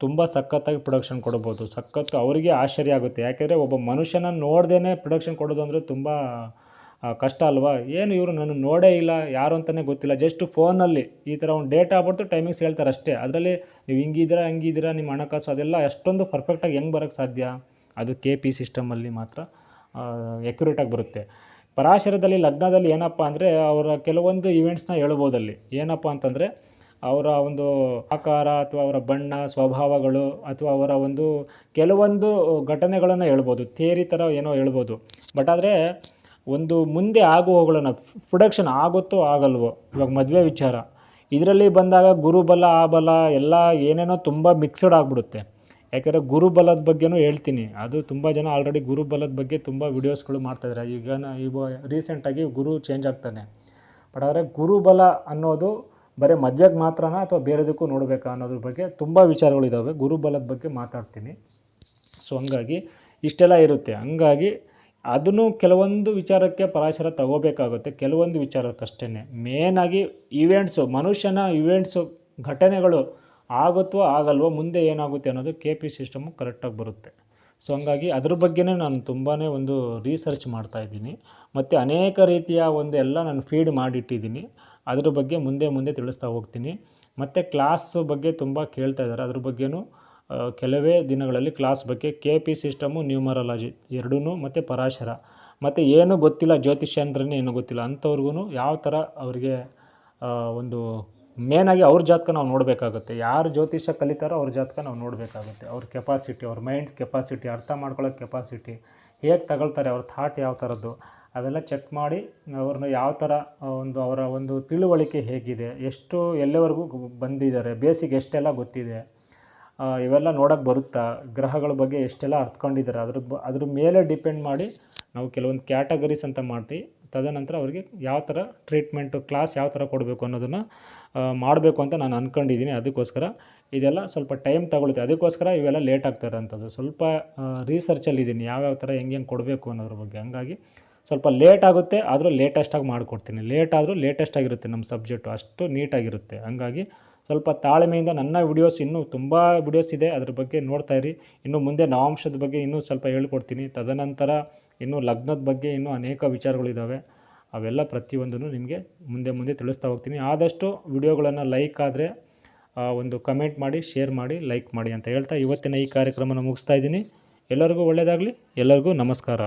ತುಂಬ ಸಖತ್ತಾಗಿ ಪ್ರೊಡಕ್ಷನ್ ಕೊಡ್ಬೋದು. ಸಖತ್ತು ಅವರಿಗೆ ಆಶ್ಚರ್ಯ ಆಗುತ್ತೆ. ಯಾಕೆಂದರೆ ಒಬ್ಬ ಮನುಷ್ಯನ ನೋಡ್ದೇ ಪ್ರೊಡಕ್ಷನ್ ಕೊಡೋದು ಅಂದರೆ ತುಂಬ ಕಷ್ಟ ಅಲ್ವಾ. ಏನು ಇವರು ನಾನು ನೋಡೇ ಇಲ್ಲ, ಯಾರು ಅಂತಲೇ ಗೊತ್ತಿಲ್ಲ, ಜಸ್ಟ್ ಫೋನಲ್ಲಿ ಈ ಥರ ಒಂದು ಡೇಟ್ ಆಗ್ಬಿಟ್ಟು ಟೈಮಿಂಗ್ಸ್ ಹೇಳ್ತಾರೆ ಅಷ್ಟೇ. ಅದರಲ್ಲಿ ನೀವು ಹಂಗಿದ್ದೀರಾ ನಿಮ್ಮ ಹಣಕಾಸು ಅದೆಲ್ಲ ಅಷ್ಟೊಂದು ಪರ್ಫೆಕ್ಟಾಗಿ ಹೆಂಗೆ ಬರೋಕ್ಕೆ ಸಾಧ್ಯ? ಅದು KP ಸಿಸ್ಟಮಲ್ಲಿ ಮಾತ್ರ ಎಕ್ಯುರೇಟಾಗಿ ಬರುತ್ತೆ. ಪರಾಶರದಲ್ಲಿ ಲಗ್ನದಲ್ಲಿ ಏನಪ್ಪ ಅಂದರೆ ಅವರ ಕೆಲವೊಂದು ಇವೆಂಟ್ಸ್ನ ಹೇಳ್ಬೋದಲ್ಲಿ. ಏನಪ್ಪ ಅಂತಂದರೆ ಅವರ ಒಂದು ಆಕಾರ ಅಥವಾ ಅವರ ಬಣ್ಣ, ಸ್ವಭಾವಗಳು ಅಥವಾ ಅವರ ಒಂದು ಕೆಲವೊಂದು ಘಟನೆಗಳನ್ನು ಹೇಳ್ಬೋದು. ಥಿಯರಿ ಥರ ಏನೋ ಹೇಳ್ಬೋದು. ಬಟ್ ಆದರೆ ಒಂದು ಮುಂದೆ ಆಗುವವುಗಳನ್ನು ಪ್ರೊಡಕ್ಷನ್ ಆಗುತ್ತೋ ಆಗಲ್ವೋ, ಇವಾಗ ಮದುವೆ ವಿಚಾರ ಇದರಲ್ಲಿ ಬಂದಾಗ ಗುರುಬಲ ಆ ಬಲ ಎಲ್ಲ ಏನೇನೋ ತುಂಬ ಮಿಕ್ಸ್ಡ್ ಆಗಿಬಿಡುತ್ತೆ. ಯಾಕೆಂದರೆ ಗುರುಬಲದ ಬಗ್ಗೆನೂ ಹೇಳ್ತೀನಿ. ಅದು ತುಂಬ ಜನ ಆಲ್ರೆಡಿ ಗುರುಬಲದ ಬಗ್ಗೆ ತುಂಬ ವಿಡಿಯೋಸ್ಗಳು ಮಾಡ್ತಾಯಿದ್ದಾರೆ. ಈಗ ರೀಸೆಂಟಾಗಿ ಗುರು ಚೇಂಜ್ ಆಗ್ತಾನೆ. ಬಟ್ ಆದರೆ ಗುರುಬಲ ಅನ್ನೋದು ಬರೀ ಮದುವೆಗೆ ಮಾತ್ರನಾ ಅಥವಾ ಬೇರೆದಕ್ಕೂ ನೋಡಬೇಕಾ ಅನ್ನೋದ್ರ ಬಗ್ಗೆ ತುಂಬ ವಿಚಾರಗಳಿದ್ದಾವೆ. ಗುರುಬಲದ ಬಗ್ಗೆ ಮಾತಾಡ್ತೀನಿ. ಸೊ ಹಂಗಾಗಿ ಇಷ್ಟೆಲ್ಲ ಇರುತ್ತೆ. ಹಂಗಾಗಿ ಅದನ್ನು ಕೆಲವೊಂದು ವಿಚಾರಕ್ಕೆ ಪರಾಶರ ತಗೋಬೇಕಾಗುತ್ತೆ, ಕೆಲವೊಂದು ವಿಚಾರಕ್ಕಷ್ಟೇ. ಮೇನಾಗಿ ಇವೆಂಟ್ಸು, ಮನುಷ್ಯನ ಇವೆಂಟ್ಸು, ಘಟನೆಗಳು ಆಗುತ್ತೋ ಆಗಲ್ವೋ, ಮುಂದೆ ಏನಾಗುತ್ತೆ ಅನ್ನೋದು KP ಸಿಸ್ಟಮು ಕರೆಕ್ಟಾಗಿ ಬರುತ್ತೆ. ಸೊ ಹಂಗಾಗಿ ಅದ್ರ ಬಗ್ಗೆನೇ ನಾನು ತುಂಬಾ ಒಂದು ರಿಸರ್ಚ್ ಮಾಡ್ತಾಯಿದ್ದೀನಿ. ಮತ್ತು ಅನೇಕ ರೀತಿಯ ಒಂದು ಎಲ್ಲ ನಾನು ಫೀಡ್ ಮಾಡಿಟ್ಟಿದ್ದೀನಿ. ಅದ್ರ ಬಗ್ಗೆ ಮುಂದೆ ತಿಳಿಸ್ತಾ ಹೋಗ್ತೀನಿ. ಮತ್ತು ಕ್ಲಾಸ್ ಬಗ್ಗೆ ತುಂಬ ಕೇಳ್ತಾ ಇದ್ದಾರೆ. ಅದ್ರ ಬಗ್ಗೆನೂ ಕೆಲವೇ ದಿನಗಳಲ್ಲಿ ಕ್ಲಾಸ್ ಬಗ್ಗೆ KP ಸಿಸ್ಟಮು, ನ್ಯೂಮರಾಲಜಿ ಎರಡೂ, ಮತ್ತು ಪರಾಶರ, ಮತ್ತು ಏನೂ ಗೊತ್ತಿಲ್ಲ ಜ್ಯೋತಿಷ್ಯ ಅಂದ್ರೇ ಏನೂ ಗೊತ್ತಿಲ್ಲ ಅಂಥವ್ರಿಗೂ ಯಾವ ಥರ ಅವರಿಗೆ ಒಂದು ಮೇನಾಗಿ ಅವ್ರ ಜಾತಕ ನಾವು ನೋಡಬೇಕಾಗುತ್ತೆ. ಯಾರು ಜ್ಯೋತಿಷ್ಯ ಕಲಿತಾರೋ ಅವ್ರ ಜಾತಕ ನಾವು ನೋಡಬೇಕಾಗುತ್ತೆ. ಅವ್ರ ಕೆಪಾಸಿಟಿ, ಅವ್ರ ಮೈಂಡ್ ಕೆಪಾಸಿಟಿ, ಅರ್ಥ ಮಾಡ್ಕೊಳ್ಳೋ ಕೆಪಾಸಿಟಿ, ಹೇಗೆ ತಗೊಳ್ತಾರೆ, ಅವ್ರ ಥಾಟ್ ಯಾವ ಥರದ್ದು, ಅವೆಲ್ಲ ಚೆಕ್ ಮಾಡಿ ಅವ್ರನ್ನ ಯಾವ ಥರ ಅವರ ಒಂದು ತಿಳುವಳಿಕೆ ಹೇಗಿದೆ, ಎಷ್ಟು ಎಲ್ಲಿವರೆಗೂ ಬಂದಿದ್ದಾರೆ, ಬೇಸಿಕ್ ಎಷ್ಟೆಲ್ಲ ಗೊತ್ತಿದೆ, ಇವೆಲ್ಲ ನೋಡೋಕ್ಕೆ ಬರುತ್ತಾ, ಗ್ರಹಗಳ ಬಗ್ಗೆ ಎಷ್ಟೆಲ್ಲ ಅರ್ಥಕೊಂಡಿದ್ದಾರೆ, ಅದ್ರ ಮೇಲೆ ಡಿಪೆಂಡ್ ಮಾಡಿ ನಾವು ಕೆಲವೊಂದು ಕ್ಯಾಟಗರೀಸ್ ಅಂತ ಮಾಡಿ ತದನಂತರ ಅವ್ರಿಗೆ ಯಾವ ಥರ ಟ್ರೀಟ್ಮೆಂಟು, ಕ್ಲಾಸ್ ಯಾವ ಥರ ಕೊಡಬೇಕು ಅನ್ನೋದನ್ನು ಮಾಡಬೇಕು ಅಂತ ನಾನು ಅಂದ್ಕೊಂಡಿದ್ದೀನಿ. ಅದಕ್ಕೋಸ್ಕರ ಇದೆಲ್ಲ ಸ್ವಲ್ಪ ಟೈಮ್ ತಗೊಳುತ್ತೆ. ಅದಕ್ಕೋಸ್ಕರ ಇವೆಲ್ಲ ಲೇಟ್ ಆಗ್ತಾಯಿರೋಂಥದ್ದು. ಸ್ವಲ್ಪ ರಿಸರ್ಚಲ್ಲಿದ್ದೀನಿ ಯಾವ್ಯಾವ ಥರ ಹೆಂಗೆ ಕೊಡಬೇಕು ಅನ್ನೋದ್ರ ಬಗ್ಗೆ. ಹಂಗಾಗಿ ಸ್ವಲ್ಪ ಲೇಟ್ ಆಗುತ್ತೆ, ಆದರೂ ಲೇಟೆಸ್ಟಾಗಿ ಮಾಡಿಕೊಡ್ತೀನಿ. ಲೇಟ್ ಆದರೂ ಲೇಟೆಸ್ಟಾಗಿರುತ್ತೆ ನಮ್ಮ ಸಬ್ಜೆಕ್ಟು, ಅಷ್ಟು ನೀಟಾಗಿರುತ್ತೆ. ಹಂಗಾಗಿ ಸ್ವಲ್ಪ ತಾಳ್ಮೆಯಿಂದ ನನ್ನ ವಿಡಿಯೋಸ್ ಇನ್ನೂ ತುಂಬ ವಿಡಿಯೋಸ್ ಇದೆ, ಅದ್ರ ಬಗ್ಗೆ ನೋಡ್ತಾಯಿರಿ. ಇನ್ನು ಮುಂದೆ ನವಾಂಶದ ಬಗ್ಗೆ ಇನ್ನೂ ಸ್ವಲ್ಪ ಹೇಳ್ಕೊಡ್ತೀನಿ. ತದನಂತರ ಇನ್ನೂ ಲಗ್ನದ ಬಗ್ಗೆ ಇನ್ನೂ ಅನೇಕ ವಿಚಾರಗಳಿದ್ದಾವೆ. ಅವೆಲ್ಲ ಪ್ರತಿಯೊಂದನ್ನು ನಿಮಗೆ ಮುಂದೆ ತಿಳಿಸ್ತಾ ಹೋಗ್ತೀನಿ. ಆದಷ್ಟು ವಿಡಿಯೋಗಳನ್ನು ಲೈಕ್ ಆದರೆ ಒಂದು ಕಮೆಂಟ್ ಮಾಡಿ, ಶೇರ್ ಮಾಡಿ, ಲೈಕ್ ಮಾಡಿ ಅಂತ ಹೇಳ್ತಾ ಇವತ್ತಿನ ಈ ಕಾರ್ಯಕ್ರಮನ ಮುಗಿಸ್ತಾ ಇದ್ದೀನಿ. ಎಲ್ಲರಿಗೂ ಒಳ್ಳೆಯದಾಗಲಿ. ಎಲ್ಲರಿಗೂ ನಮಸ್ಕಾರ.